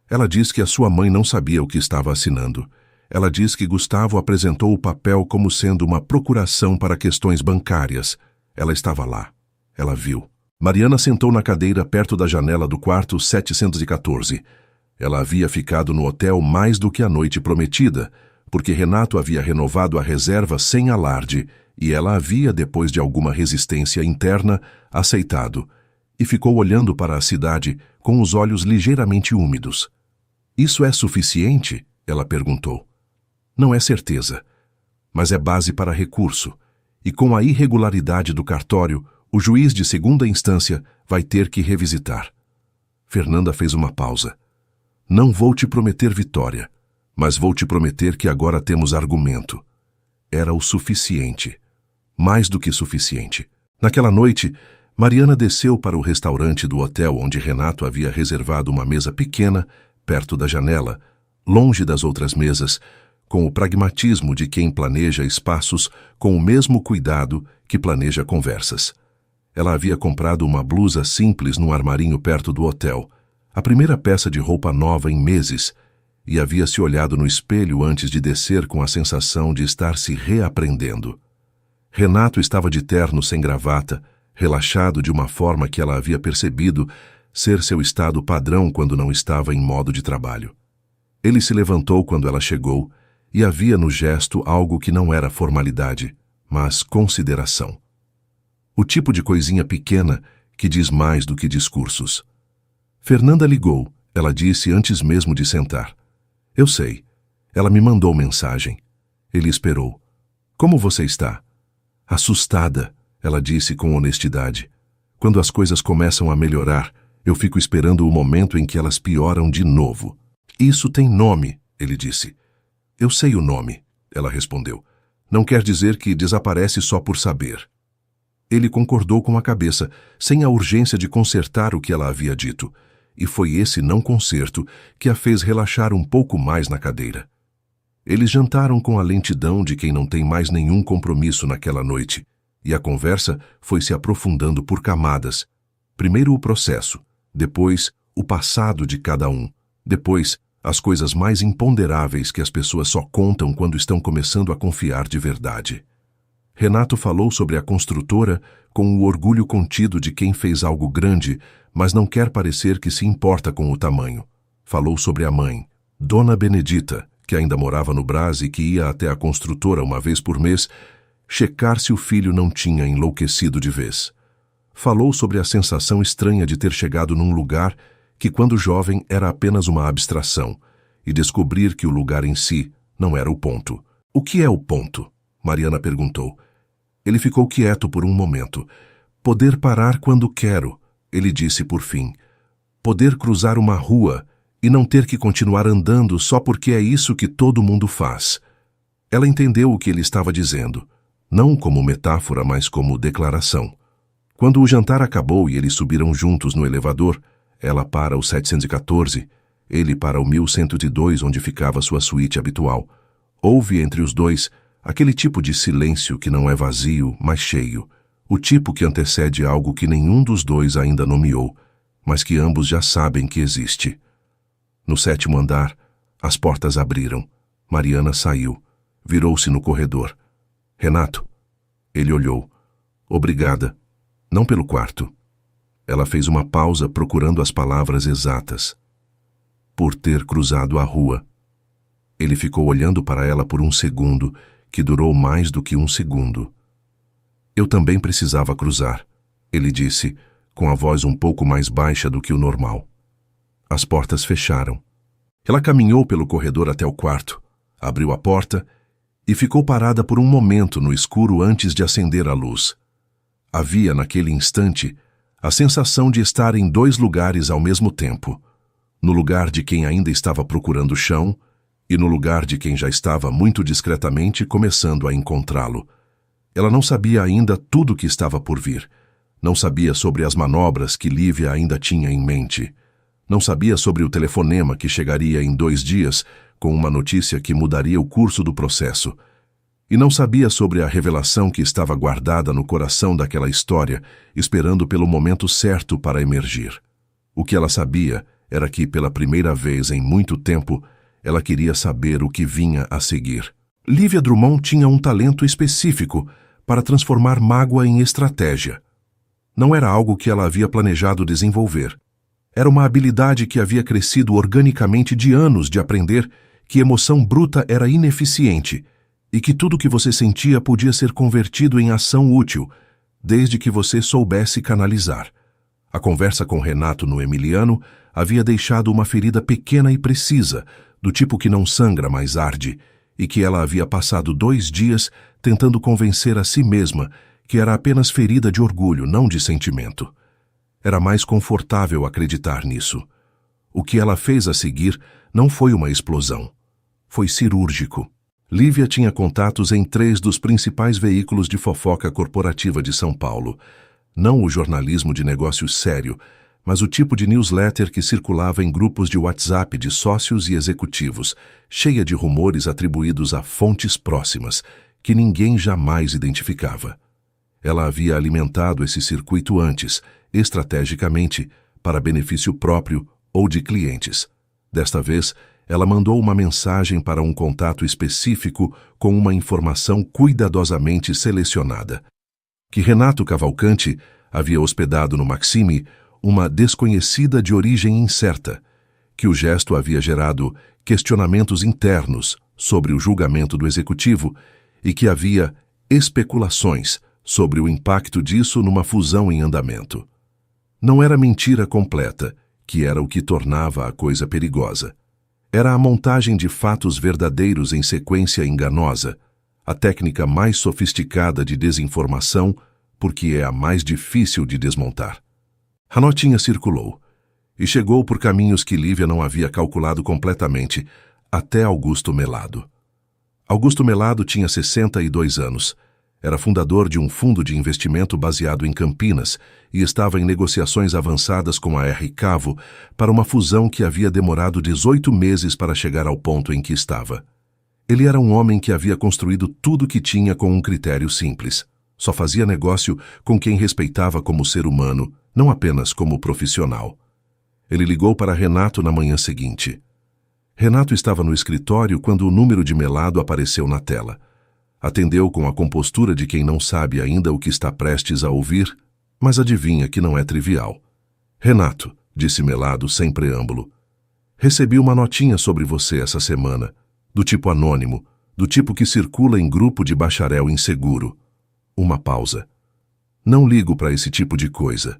Ela diz que a sua mãe não sabia o que estava assinando. Ela diz que Gustavo apresentou o papel como sendo uma procuração para questões bancárias. Ela estava lá. Ela viu. Mariana sentou na cadeira perto da janela do quarto 714. Ela havia ficado no hotel mais do que a noite prometida, porque Renato havia renovado a reserva sem alarde e ela havia, depois de alguma resistência interna, aceitado, e ficou olhando para a cidade com os olhos ligeiramente úmidos. Isso é suficiente? Ela perguntou. Não é certeza, mas é base para recurso, e com a irregularidade do cartório, o juiz de segunda instância vai ter que revisitar. Fernanda fez uma pausa. Não vou te prometer vitória, mas vou te prometer que agora temos argumento. Era o suficiente. Mais do que suficiente. Naquela noite, Mariana desceu para o restaurante do hotel onde Renato havia reservado uma mesa pequena, perto da janela, longe das outras mesas, com o pragmatismo de quem planeja espaços com o mesmo cuidado que planeja conversas. Ela havia comprado uma blusa simples num armarinho perto do hotel, a primeira peça de roupa nova em meses, e havia se olhado no espelho antes de descer com a sensação de estar se reaprendendo. Renato estava de terno sem gravata, relaxado de uma forma que ela havia percebido ser seu estado padrão quando não estava em modo de trabalho. Ele se levantou quando ela chegou e havia no gesto algo que não era formalidade, mas consideração. O tipo de coisinha pequena que diz mais do que discursos. Fernanda ligou, ela disse antes mesmo de sentar. Eu sei. Ela me mandou mensagem. Ele esperou. Como você está? Assustada, ela disse com honestidade. Quando as coisas começam a melhorar, eu fico esperando o momento em que elas pioram de novo. Isso tem nome, ele disse. Eu sei o nome, ela respondeu. Não quer dizer que desaparece só por saber. Ele concordou com a cabeça, sem a urgência de consertar o que ela havia dito, e foi esse não conserto que a fez relaxar um pouco mais na cadeira. Eles jantaram com a lentidão de quem não tem mais nenhum compromisso naquela noite, e a conversa foi se aprofundando por camadas. Primeiro o processo, depois o passado de cada um, depois as coisas mais imponderáveis que as pessoas só contam quando estão começando a confiar de verdade. Renato falou sobre a construtora com o orgulho contido de quem fez algo grande, mas não quer parecer que se importa com o tamanho. Falou sobre a mãe, Dona Benedita, que ainda morava no Brás e que ia até a construtora uma vez por mês, checar se o filho não tinha enlouquecido de vez. Falou sobre a sensação estranha de ter chegado num lugar que quando jovem era apenas uma abstração, e descobrir que o lugar em si não era o ponto. O que é o ponto? Mariana perguntou. Ele ficou quieto por um momento. Poder parar quando quero, ele disse por fim. Poder cruzar uma rua e não ter que continuar andando só porque é isso que todo mundo faz. Ela entendeu o que ele estava dizendo, não como metáfora, mas como declaração. Quando o jantar acabou e eles subiram juntos no elevador, ela para o 714, ele para o 1102, onde ficava sua suíte habitual, houve entre os dois aquele tipo de silêncio que não é vazio, mas cheio, o tipo que antecede algo que nenhum dos dois ainda nomeou, mas que ambos já sabem que existe. No 7º andar, as portas abriram. Mariana saiu. Virou-se no corredor. Renato. Ele olhou. Obrigada. Não pelo quarto. Ela fez uma pausa procurando as palavras exatas. Por ter cruzado a rua. Ele ficou olhando para ela por um segundo, que durou mais do que um segundo. Eu também precisava cruzar, ele disse, com a voz um pouco mais baixa do que o normal. As portas fecharam. Ela caminhou pelo corredor até o quarto, abriu a porta e ficou parada por um momento no escuro antes de acender a luz. Havia, naquele instante, a sensação de estar em dois lugares ao mesmo tempo, no lugar de quem ainda estava procurando o chão e no lugar de quem já estava muito discretamente começando a encontrá-lo. Ela não sabia ainda tudo o que estava por vir, Não sabia sobre as manobras que Lívia ainda tinha em mente. Não sabia sobre o telefonema que chegaria em 2 dias com uma notícia que mudaria o curso do processo. E não sabia sobre a revelação que estava guardada no coração daquela história, esperando pelo momento certo para emergir. O que ela sabia era que, pela primeira vez em muito tempo, ela queria saber o que vinha a seguir. Lívia Drummond tinha um talento específico para transformar mágoa em estratégia. Não era algo que ela havia planejado desenvolver. Era uma habilidade que havia crescido organicamente de anos de aprender que emoção bruta era ineficiente e que tudo que você sentia podia ser convertido em ação útil, desde que você soubesse canalizar. A conversa com Renato no Emiliano havia deixado uma ferida pequena e precisa, do tipo que não sangra, mas arde, e que ela havia passado 2 dias tentando convencer a si mesma que era apenas ferida de orgulho, não de sentimento. Era mais confortável acreditar nisso. O que ela fez a seguir não foi uma explosão. Foi cirúrgico. Lívia tinha contatos em 3 dos principais veículos de fofoca corporativa de São Paulo. Não o jornalismo de negócios sério, mas o tipo de newsletter que circulava em grupos de WhatsApp de sócios e executivos, cheia de rumores atribuídos a fontes próximas, que ninguém jamais identificava. Ela havia alimentado esse circuito antes, estrategicamente, para benefício próprio ou de clientes. Desta vez, ela mandou uma mensagem para um contato específico com uma informação cuidadosamente selecionada. Que Renato Cavalcante havia hospedado no Maxime uma desconhecida de origem incerta, que o gesto havia gerado questionamentos internos sobre o julgamento do executivo e que havia especulações sobre o impacto disso numa fusão em andamento. Não era mentira completa, que era o que tornava a coisa perigosa. Era a montagem de fatos verdadeiros em sequência enganosa, a técnica mais sofisticada de desinformação, porque é a mais difícil de desmontar. A notinha circulou, e chegou por caminhos que Lívia não havia calculado completamente, até Augusto Melado. Augusto Melado tinha 62 anos, era fundador de um fundo de investimento baseado em Campinas e estava em negociações avançadas com a R. Cavo para uma fusão que havia demorado 18 meses para chegar ao ponto em que estava. Ele era um homem que havia construído tudo que tinha com um critério simples. Só fazia negócio com quem respeitava como ser humano, não apenas como profissional. Ele ligou para Renato na manhã seguinte. Renato estava no escritório quando o número de Melado apareceu na tela. Atendeu com a compostura de quem não sabe ainda o que está prestes a ouvir, mas adivinha que não é trivial. Renato, disse Melado sem preâmbulo, recebi uma notinha sobre você essa semana, do tipo anônimo, do tipo que circula em grupo de bacharel inseguro. Uma pausa. Não ligo para esse tipo de coisa,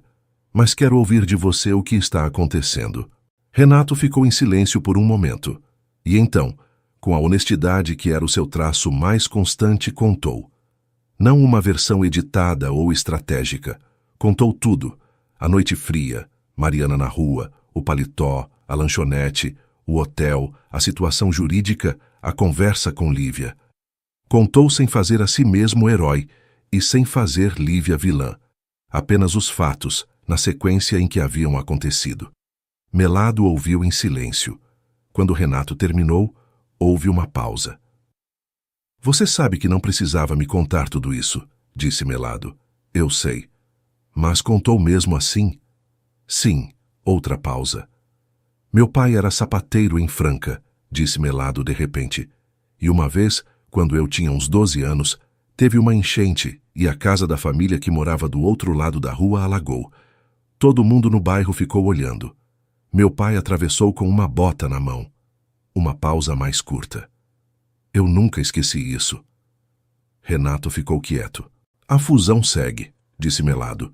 mas quero ouvir de você o que está acontecendo. Renato ficou em silêncio por um momento, e então, com a honestidade que era o seu traço mais constante, contou. Não uma versão editada ou estratégica. Contou tudo. A noite fria, Mariana na rua, o paletó, a lanchonete, o hotel, a situação jurídica, a conversa com Lívia. Contou sem fazer a si mesmo herói e sem fazer Lívia vilã. Apenas os fatos, na sequência em que haviam acontecido. Melado ouviu em silêncio. Quando Renato terminou, houve uma pausa. Você sabe que não precisava me contar tudo isso, disse Melado. Eu sei. Mas contou mesmo assim? Sim, outra pausa. Meu pai era sapateiro em Franca, disse Melado de repente. E uma vez, quando eu tinha uns 12 anos, teve uma enchente e a casa da família que morava do outro lado da rua alagou. Todo mundo no bairro ficou olhando. Meu pai atravessou com uma bota na mão. Uma pausa mais curta. Eu nunca esqueci isso. Renato ficou quieto. A fusão segue, disse Melado.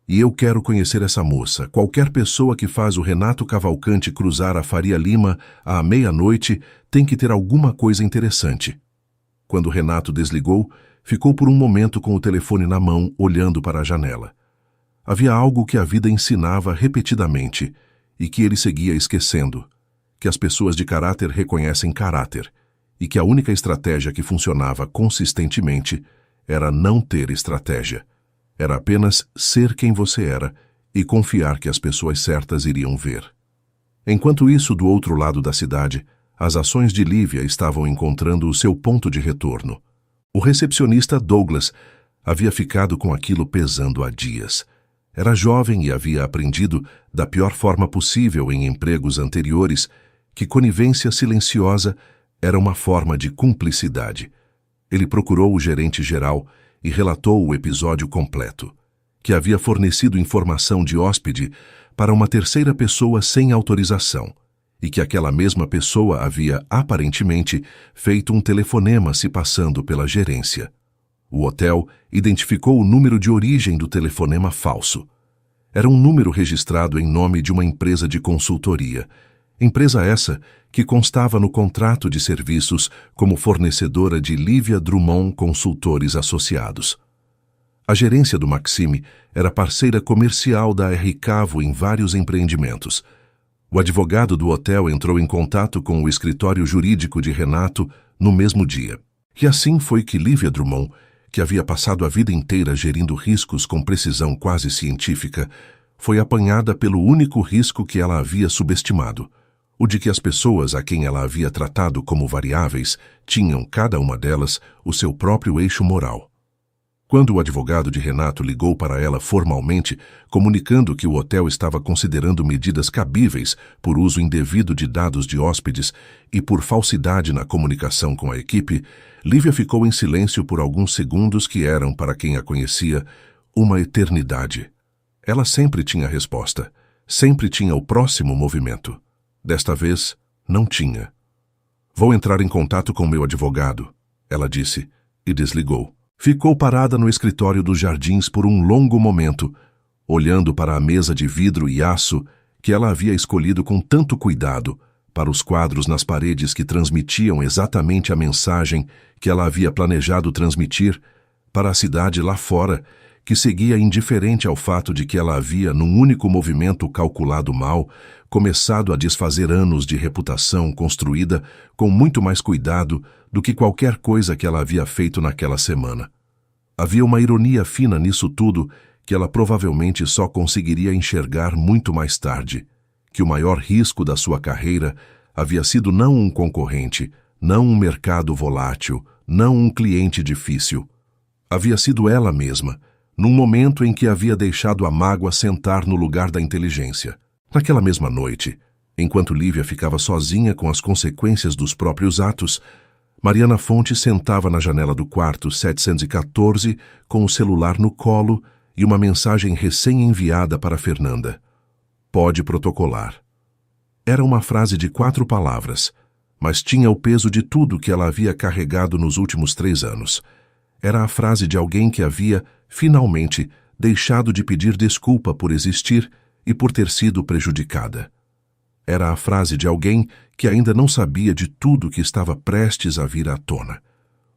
E eu quero conhecer essa moça. Qualquer pessoa que faz o Renato Cavalcante cruzar a Faria Lima à meia-noite tem que ter alguma coisa interessante. Quando Renato desligou, ficou por um momento com o telefone na mão, olhando para a janela. Havia algo que a vida ensinava repetidamente e que ele seguia esquecendo. Que as pessoas de caráter reconhecem caráter e que a única estratégia que funcionava consistentemente era não ter estratégia. Era apenas ser quem você era e confiar que as pessoas certas iriam ver. Enquanto isso, do outro lado da cidade, as ações de Lívia estavam encontrando o seu ponto de retorno. O recepcionista Douglas havia ficado com aquilo pesando há dias. Era jovem e havia aprendido, da pior forma possível em empregos anteriores, que conivência silenciosa era uma forma de cumplicidade. Ele procurou o gerente geral e relatou o episódio completo, que havia fornecido informação de hóspede para uma terceira pessoa sem autorização, e que aquela mesma pessoa havia, aparentemente, feito um telefonema se passando pela gerência. O hotel identificou o número de origem do telefonema falso. Era um número registrado em nome de uma empresa de consultoria, empresa essa que constava no contrato de serviços como fornecedora de Lívia Drummond Consultores Associados. A gerência do Maxime era parceira comercial da R. Cavo em vários empreendimentos. O advogado do hotel entrou em contato com o escritório jurídico de Renato no mesmo dia. E assim foi que Lívia Drummond, que havia passado a vida inteira gerindo riscos com precisão quase científica, foi apanhada pelo único risco que ela havia subestimado, o de que as pessoas a quem ela havia tratado como variáveis tinham, cada uma delas, o seu próprio eixo moral. Quando o advogado de Renato ligou para ela formalmente, comunicando que o hotel estava considerando medidas cabíveis por uso indevido de dados de hóspedes e por falsidade na comunicação com a equipe, Lívia ficou em silêncio por alguns segundos que eram, para quem a conhecia, uma eternidade. Ela sempre tinha resposta, sempre tinha o próximo movimento. Desta vez, não tinha. "Vou entrar em contato com meu advogado", ela disse, e desligou. Ficou parada no escritório dos Jardins por um longo momento, olhando para a mesa de vidro e aço que ela havia escolhido com tanto cuidado, para os quadros nas paredes que transmitiam exatamente a mensagem que ela havia planejado transmitir, para a cidade lá fora, que seguia indiferente ao fato de que ela havia, num único movimento calculado mal, começado a desfazer anos de reputação construída com muito mais cuidado do que qualquer coisa que ela havia feito naquela semana. Havia uma ironia fina nisso tudo que ela provavelmente só conseguiria enxergar muito mais tarde, que o maior risco da sua carreira havia sido não um concorrente, não um mercado volátil, não um cliente difícil. Havia sido ela mesma, num momento em que havia deixado a mágoa sentar no lugar da inteligência. Naquela mesma noite, enquanto Lívia ficava sozinha com as consequências dos próprios atos, Mariana Fonte sentava na janela do quarto 714 com o celular no colo e uma mensagem recém-enviada para Fernanda. "Pode protocolar." Era uma frase de 4 palavras, mas tinha o peso de tudo que ela havia carregado nos últimos 3 anos. Era a frase de alguém que havia, finalmente, deixado de pedir desculpa por existir e por ter sido prejudicada. Era a frase de alguém que ainda não sabia de tudo que estava prestes a vir à tona.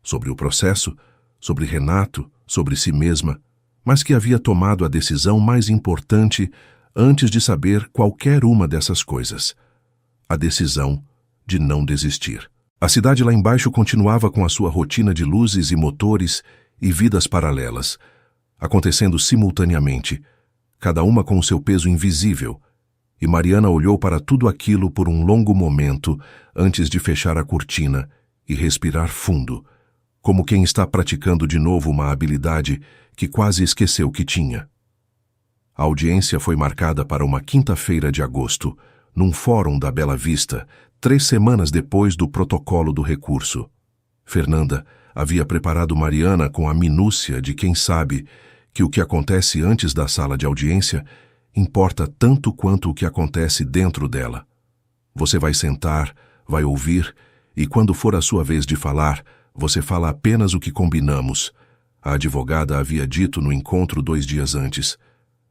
Sobre o processo, sobre Renato, sobre si mesma, mas que havia tomado a decisão mais importante antes de saber qualquer uma dessas coisas. A decisão de não desistir. A cidade lá embaixo continuava com a sua rotina de luzes e motores e vidas paralelas, acontecendo simultaneamente, cada uma com o seu peso invisível, e Mariana olhou para tudo aquilo por um longo momento antes de fechar a cortina e respirar fundo, como quem está praticando de novo uma habilidade que quase esqueceu que tinha. A audiência foi marcada para uma quinta-feira de agosto, num fórum da Bela Vista, 3 semanas depois do protocolo do recurso. Fernanda havia preparado Mariana com a minúcia de quem sabe que o que acontece antes da sala de audiência importa tanto quanto o que acontece dentro dela. Você vai sentar, vai ouvir, e quando for a sua vez de falar, você fala apenas o que combinamos. A advogada havia dito no encontro 2 dias antes.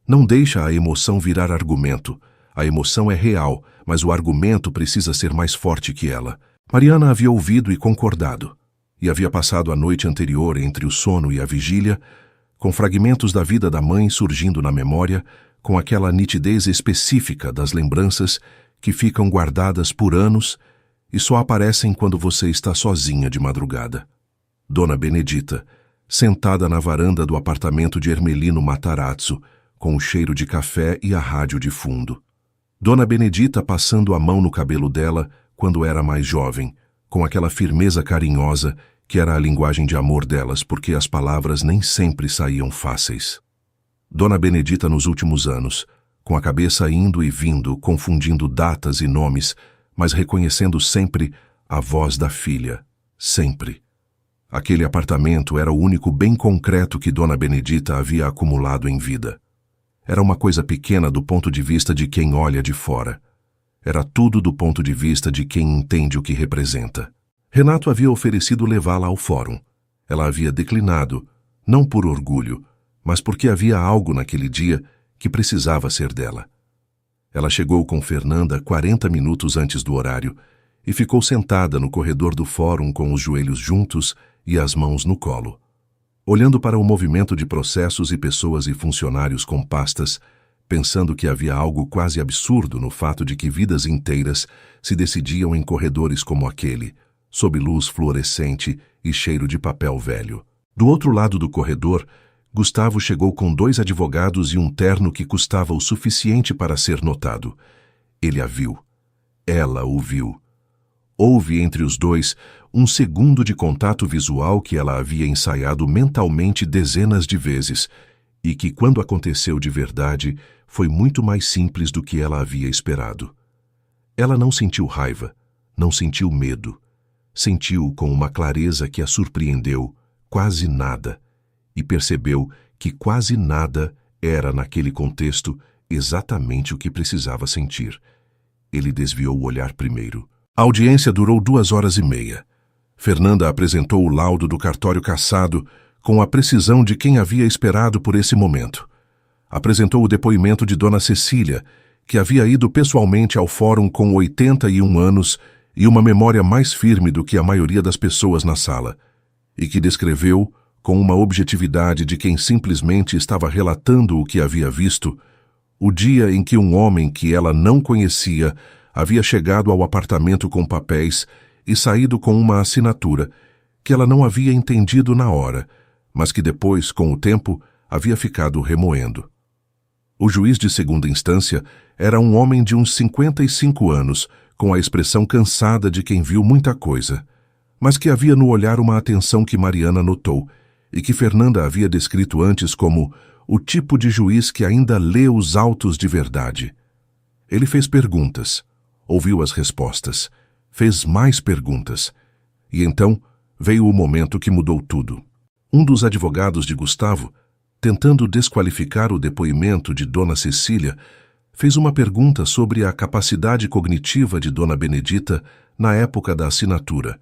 Não deixa a emoção virar argumento. A emoção é real, mas o argumento precisa ser mais forte que ela. Mariana havia ouvido e concordado, e havia passado a noite anterior entre o sono e a vigília, com fragmentos da vida da mãe surgindo na memória, com aquela nitidez específica das lembranças que ficam guardadas por anos e só aparecem quando você está sozinha de madrugada. Dona Benedita, sentada na varanda do apartamento de Ermelino Matarazzo, com o cheiro de café e a rádio de fundo. Dona Benedita passando a mão no cabelo dela quando era mais jovem, com aquela firmeza carinhosa que era a linguagem de amor delas, porque as palavras nem sempre saíam fáceis. Dona Benedita nos últimos anos, com a cabeça indo e vindo, confundindo datas e nomes, mas reconhecendo sempre a voz da filha, sempre. Aquele apartamento era o único bem concreto que Dona Benedita havia acumulado em vida. Era uma coisa pequena do ponto de vista de quem olha de fora. Era tudo do ponto de vista de quem entende o que representa. Renato havia oferecido levá-la ao fórum. Ela havia declinado, não por orgulho, mas porque havia algo naquele dia que precisava ser dela. Ela chegou com Fernanda 40 minutos antes do horário e ficou sentada no corredor do fórum com os joelhos juntos e as mãos no colo, olhando para o movimento de processos e pessoas e funcionários com pastas, pensando que havia algo quase absurdo no fato de que vidas inteiras se decidiam em corredores como aquele, sob luz fluorescente e cheiro de papel velho. Do outro lado do corredor, Gustavo chegou com 2 advogados e um terno que custava o suficiente para ser notado. Ele a viu. Ela o viu. Houve entre os dois um segundo de contato visual que ela havia ensaiado mentalmente dezenas de vezes e que, quando aconteceu de verdade, foi muito mais simples do que ela havia esperado. Ela não sentiu raiva, não sentiu medo. Sentiu com uma clareza que a surpreendeu quase nada e percebeu que quase nada era, naquele contexto, exatamente o que precisava sentir. Ele desviou o olhar primeiro. A audiência durou 2h30. Fernanda apresentou o laudo do cartório cassado com a precisão de quem havia esperado por esse momento. Apresentou o depoimento de Dona Cecília, que havia ido pessoalmente ao fórum com 81 anos e uma memória mais firme do que a maioria das pessoas na sala, e que descreveu, com uma objetividade de quem simplesmente estava relatando o que havia visto, o dia em que um homem que ela não conhecia havia chegado ao apartamento com papéis e saído com uma assinatura que ela não havia entendido na hora, mas que depois, com o tempo, havia ficado remoendo. O juiz de segunda instância era um homem de uns 55 anos, com a expressão cansada de quem viu muita coisa, mas que havia no olhar uma atenção que Mariana notou e que Fernanda havia descrito antes como o tipo de juiz que ainda lê os autos de verdade. Ele fez perguntas, ouviu as respostas, fez mais perguntas, e então veio o momento que mudou tudo. Um dos advogados de Gustavo, tentando desqualificar o depoimento de Dona Cecília, fez uma pergunta sobre a capacidade cognitiva de Dona Benedita na época da assinatura,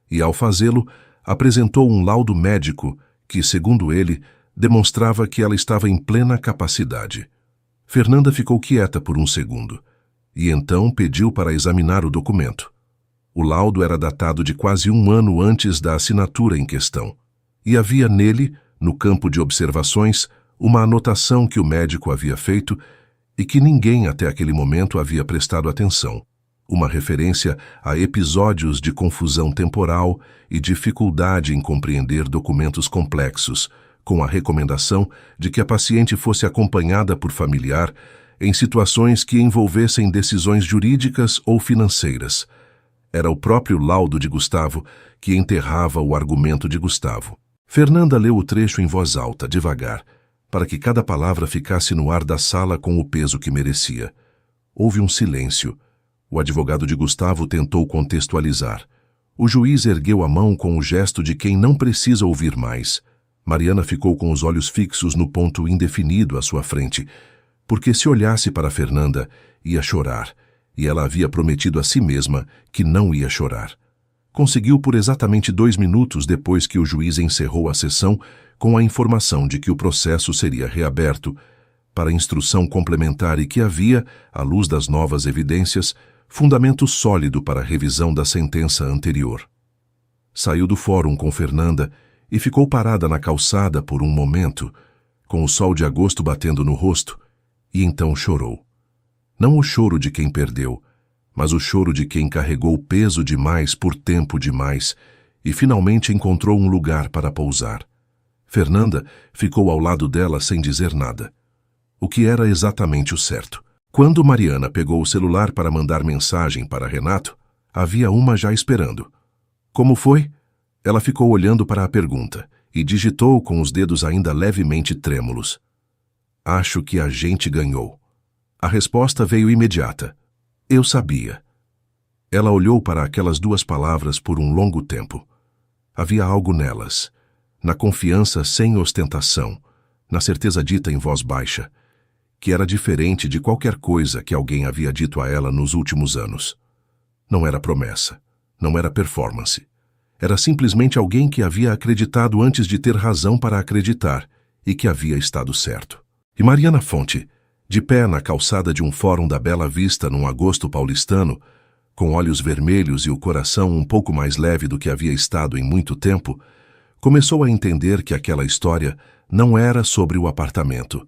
e ao fazê-lo, apresentou um laudo médico que, segundo ele, demonstrava que ela estava em plena capacidade. Fernanda ficou quieta por um segundo, e então pediu para examinar o documento. O laudo era datado de quase 1 ano antes da assinatura em questão, e havia nele, no campo de observações, uma anotação que o médico havia feito e que ninguém até aquele momento havia prestado atenção, uma referência a episódios de confusão temporal e dificuldade em compreender documentos complexos, com a recomendação de que a paciente fosse acompanhada por familiar em situações que envolvessem decisões jurídicas ou financeiras. Era o próprio laudo de Gustavo que enterrava o argumento de Gustavo. Fernanda leu o trecho em voz alta, devagar, para que cada palavra ficasse no ar da sala com o peso que merecia. Houve um silêncio. O advogado de Gustavo tentou contextualizar. O juiz ergueu a mão com o gesto de quem não precisa ouvir mais. Mariana ficou com os olhos fixos no ponto indefinido à sua frente, porque se olhasse para Fernanda, ia chorar, e ela havia prometido a si mesma que não ia chorar. Conseguiu por exatamente 2 minutos depois que o juiz encerrou a sessão com a informação de que o processo seria reaberto para instrução complementar e que havia, à luz das novas evidências, fundamento sólido para a revisão da sentença anterior. Saiu do fórum com Fernanda e ficou parada na calçada por um momento, com o sol de agosto batendo no rosto, e então chorou. Não o choro de quem perdeu, mas o choro de quem carregou peso demais por tempo demais e finalmente encontrou um lugar para pousar. Fernanda ficou ao lado dela sem dizer nada. O que era exatamente o certo. Quando Mariana pegou o celular para mandar mensagem para Renato, havia uma já esperando. Como foi? Ela ficou olhando para a pergunta e digitou com os dedos ainda levemente trêmulos. Acho que a gente ganhou. A resposta veio imediata. Eu sabia. Ela olhou para aquelas duas palavras por um longo tempo. Havia algo nelas, na confiança sem ostentação, na certeza dita em voz baixa, que era diferente de qualquer coisa que alguém havia dito a ela nos últimos anos. Não era promessa, não era performance. Era simplesmente alguém que havia acreditado antes de ter razão para acreditar e que havia estado certo. E Mariana Fonte, de pé na calçada de um fórum da Bela Vista num agosto paulistano, com olhos vermelhos e o coração um pouco mais leve do que havia estado em muito tempo, começou a entender que aquela história não era sobre o apartamento.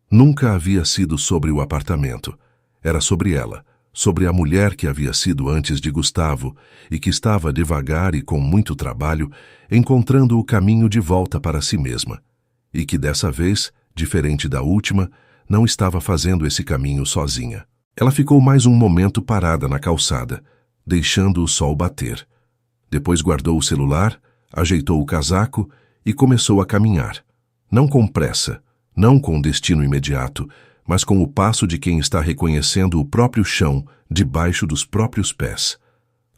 Nunca havia sido sobre o apartamento. Era sobre ela, sobre a mulher que havia sido antes de Gustavo e que estava devagar e com muito trabalho encontrando o caminho de volta para si mesma. E que dessa vez, diferente da última, não estava fazendo esse caminho sozinha. Ela ficou mais um momento parada na calçada, deixando o sol bater. Depois guardou o celular, ajeitou o casaco e começou a caminhar. Não com pressa, não com destino imediato, mas com o passo de quem está reconhecendo o próprio chão debaixo dos próprios pés.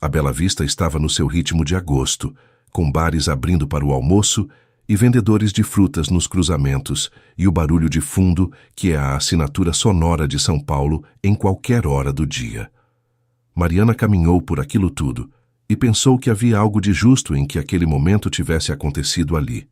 A Bela Vista estava no seu ritmo de agosto, com bares abrindo para o almoço e vendedores de frutas nos cruzamentos e o barulho de fundo que é a assinatura sonora de São Paulo em qualquer hora do dia. Mariana caminhou por aquilo tudo e pensou que havia algo de justo em que aquele momento tivesse acontecido ali,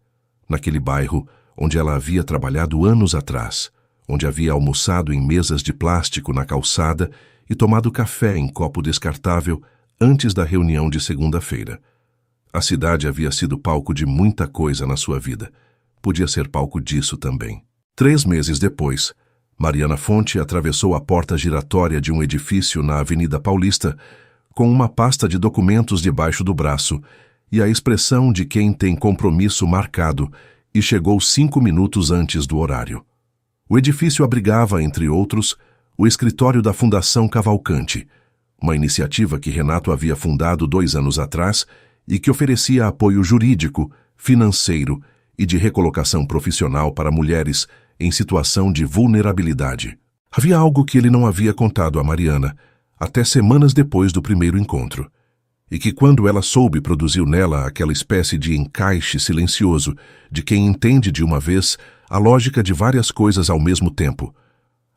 naquele bairro onde ela havia trabalhado anos atrás, onde havia almoçado em mesas de plástico na calçada e tomado café em copo descartável antes da reunião de segunda-feira. A cidade havia sido palco de muita coisa na sua vida. Podia ser palco disso também. 3 meses depois, Mariana Fonte atravessou a porta giratória de um edifício na Avenida Paulista com uma pasta de documentos debaixo do braço e a expressão de quem tem compromisso marcado e chegou 5 minutos antes do horário. O edifício abrigava, entre outros, o escritório da Fundação Cavalcante, uma iniciativa que Renato havia fundado 2 anos atrás e que oferecia apoio jurídico, financeiro e de recolocação profissional para mulheres em situação de vulnerabilidade. Havia algo que ele não havia contado a Mariana, até semanas depois do primeiro encontro, e que quando ela soube produziu nela aquela espécie de encaixe silencioso de quem entende de uma vez a lógica de várias coisas ao mesmo tempo.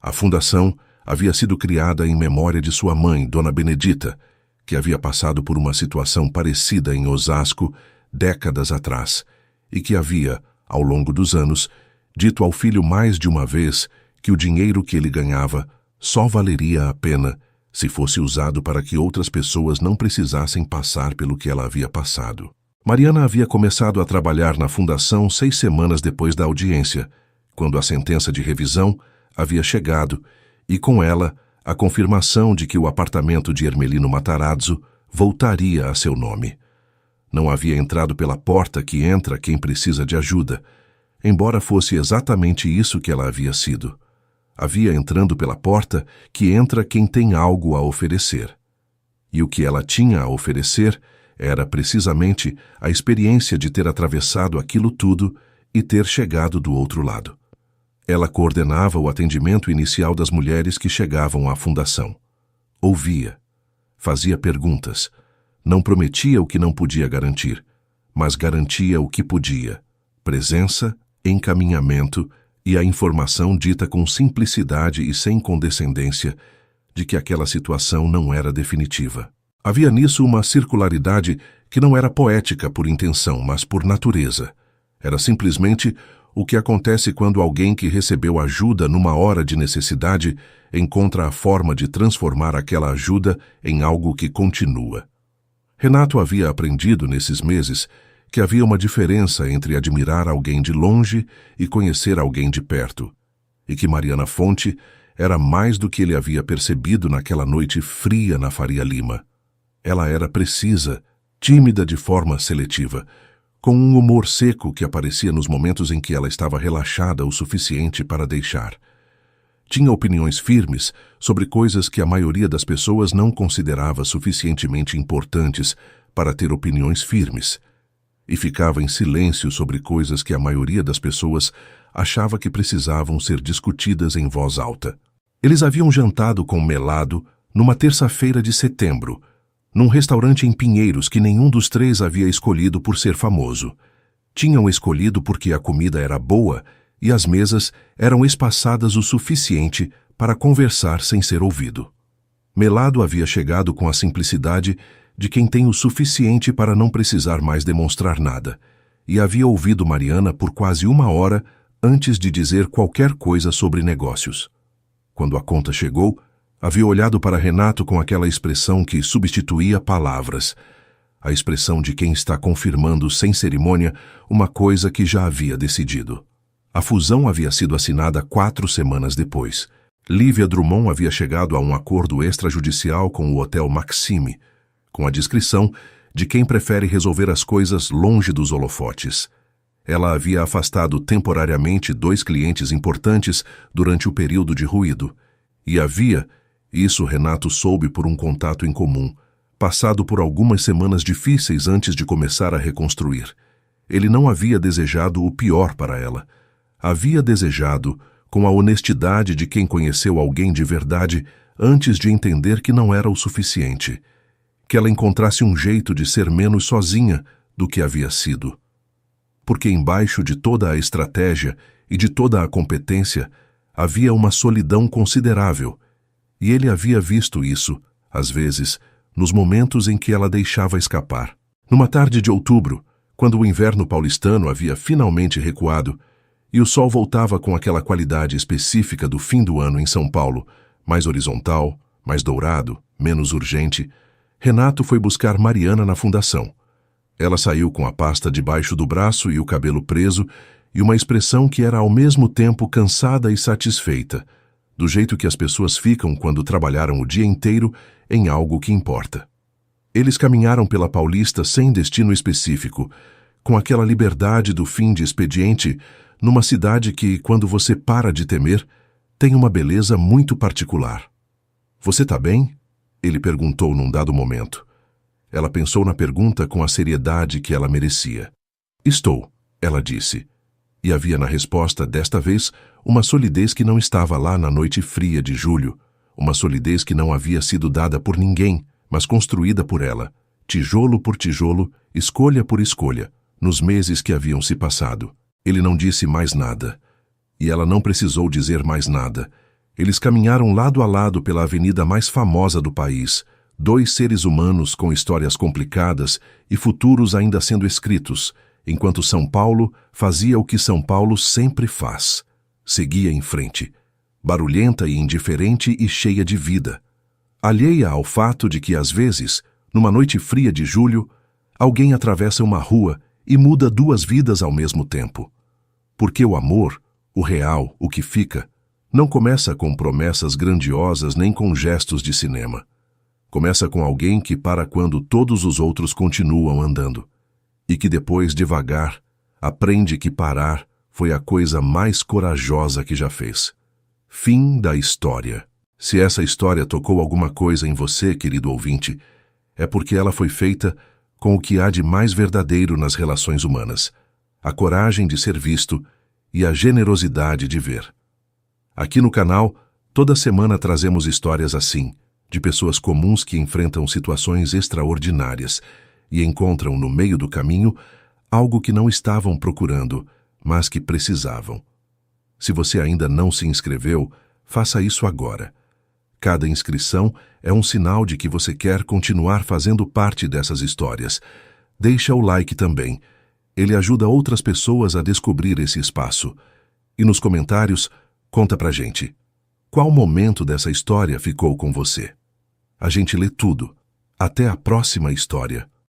A fundação havia sido criada em memória de sua mãe, Dona Benedita, que havia passado por uma situação parecida em Osasco décadas atrás e que havia, ao longo dos anos, dito ao filho mais de uma vez que o dinheiro que ele ganhava só valeria a pena se fosse usado para que outras pessoas não precisassem passar pelo que ela havia passado. Mariana havia começado a trabalhar na fundação 6 semanas depois da audiência, quando a sentença de revisão havia chegado e, com ela, a confirmação de que o apartamento de Hermelino Matarazzo voltaria a seu nome. Não havia entrado pela porta que entra quem precisa de ajuda, embora fosse exatamente isso que ela havia sido. Havia entrando pela porta que entra quem tem algo a oferecer. E o que ela tinha a oferecer era precisamente a experiência de ter atravessado aquilo tudo e ter chegado do outro lado. Ela coordenava o atendimento inicial das mulheres que chegavam à fundação. Ouvia, fazia perguntas, não prometia o que não podia garantir, mas garantia o que podia: presença, encaminhamento e a informação dita com simplicidade e sem condescendência de que aquela situação não era definitiva. Havia nisso uma circularidade que não era poética por intenção, mas por natureza. Era simplesmente o que acontece quando alguém que recebeu ajuda numa hora de necessidade encontra a forma de transformar aquela ajuda em algo que continua. Renato havia aprendido nesses meses que havia uma diferença entre admirar alguém de longe e conhecer alguém de perto, e que Mariana Fonte era mais do que ele havia percebido naquela noite fria na Faria Lima. Ela era precisa, tímida de forma seletiva, com um humor seco que aparecia nos momentos em que ela estava relaxada o suficiente para deixar. Tinha opiniões firmes sobre coisas que a maioria das pessoas não considerava suficientemente importantes para ter opiniões firmes, e ficava em silêncio sobre coisas que a maioria das pessoas achava que precisavam ser discutidas em voz alta. Eles haviam jantado com Melado numa terça-feira de setembro, num restaurante em Pinheiros que nenhum dos três havia escolhido por ser famoso. Tinham escolhido porque a comida era boa e as mesas eram espaçadas o suficiente para conversar sem ser ouvido. Melado havia chegado com a simplicidade de quem tem o suficiente para não precisar mais demonstrar nada, e havia ouvido Mariana por quase 1 hora antes de dizer qualquer coisa sobre negócios. Quando a conta chegou, havia olhado para Renato com aquela expressão que substituía palavras, a expressão de quem está confirmando sem cerimônia uma coisa que já havia decidido. A fusão havia sido assinada 4 semanas depois. Lívia Drummond havia chegado a um acordo extrajudicial com o Hotel Maxime, com a descrição de quem prefere resolver as coisas longe dos holofotes. Ela havia afastado temporariamente 2 clientes importantes durante o período de ruído, e havia, isso Renato soube por um contato em comum, passado por algumas semanas difíceis antes de começar a reconstruir. Ele não havia desejado o pior para ela. Havia desejado, com a honestidade de quem conheceu alguém de verdade antes de entender que não era o suficiente, que ela encontrasse um jeito de ser menos sozinha do que havia sido. Porque embaixo de toda a estratégia e de toda a competência havia uma solidão considerável, e ele havia visto isso, às vezes, nos momentos em que ela deixava escapar. Numa tarde de outubro, quando o inverno paulistano havia finalmente recuado, e o sol voltava com aquela qualidade específica do fim do ano em São Paulo, mais horizontal, mais dourado, menos urgente, Renato foi buscar Mariana na fundação. Ela saiu com a pasta debaixo do braço e o cabelo preso, e uma expressão que era ao mesmo tempo cansada e satisfeita, do jeito que as pessoas ficam quando trabalharam o dia inteiro em algo que importa. Eles caminharam pela Paulista sem destino específico, com aquela liberdade do fim de expediente, numa cidade que, quando você para de temer, tem uma beleza muito particular. "Você tá bem?" ele perguntou num dado momento. Ela pensou na pergunta com a seriedade que ela merecia. "Estou", ela disse. E havia na resposta, desta vez, uma solidez que não estava lá na noite fria de julho, uma solidez que não havia sido dada por ninguém, mas construída por ela, tijolo por tijolo, escolha por escolha, nos meses que haviam se passado. Ele não disse mais nada. E ela não precisou dizer mais nada. Eles caminharam lado a lado pela avenida mais famosa do país, 2 seres humanos com histórias complicadas e futuros ainda sendo escritos, enquanto São Paulo fazia o que São Paulo sempre faz. Seguia em frente, barulhenta e indiferente e cheia de vida, alheia ao fato de que, às vezes, numa noite fria de julho, alguém atravessa uma rua e muda 2 vidas ao mesmo tempo. Porque o amor, o real, o que fica, não começa com promessas grandiosas nem com gestos de cinema. Começa com alguém que para quando todos os outros continuam andando, e que depois, devagar, aprende que parar foi a coisa mais corajosa que já fez. Fim da história. Se essa história tocou alguma coisa em você, querido ouvinte, é porque ela foi feita com o que há de mais verdadeiro nas relações humanas, a coragem de ser visto e a generosidade de ver. Aqui no canal, toda semana trazemos histórias assim, de pessoas comuns que enfrentam situações extraordinárias e encontram no meio do caminho algo que não estavam procurando, mas que precisavam. Se você ainda não se inscreveu, faça isso agora. Cada inscrição é um sinal de que você quer continuar fazendo parte dessas histórias. Deixa o like também. Ele ajuda outras pessoas a descobrir esse espaço. E nos comentários, conta pra gente. Qual momento dessa história ficou com você? A gente lê tudo. Até a próxima história.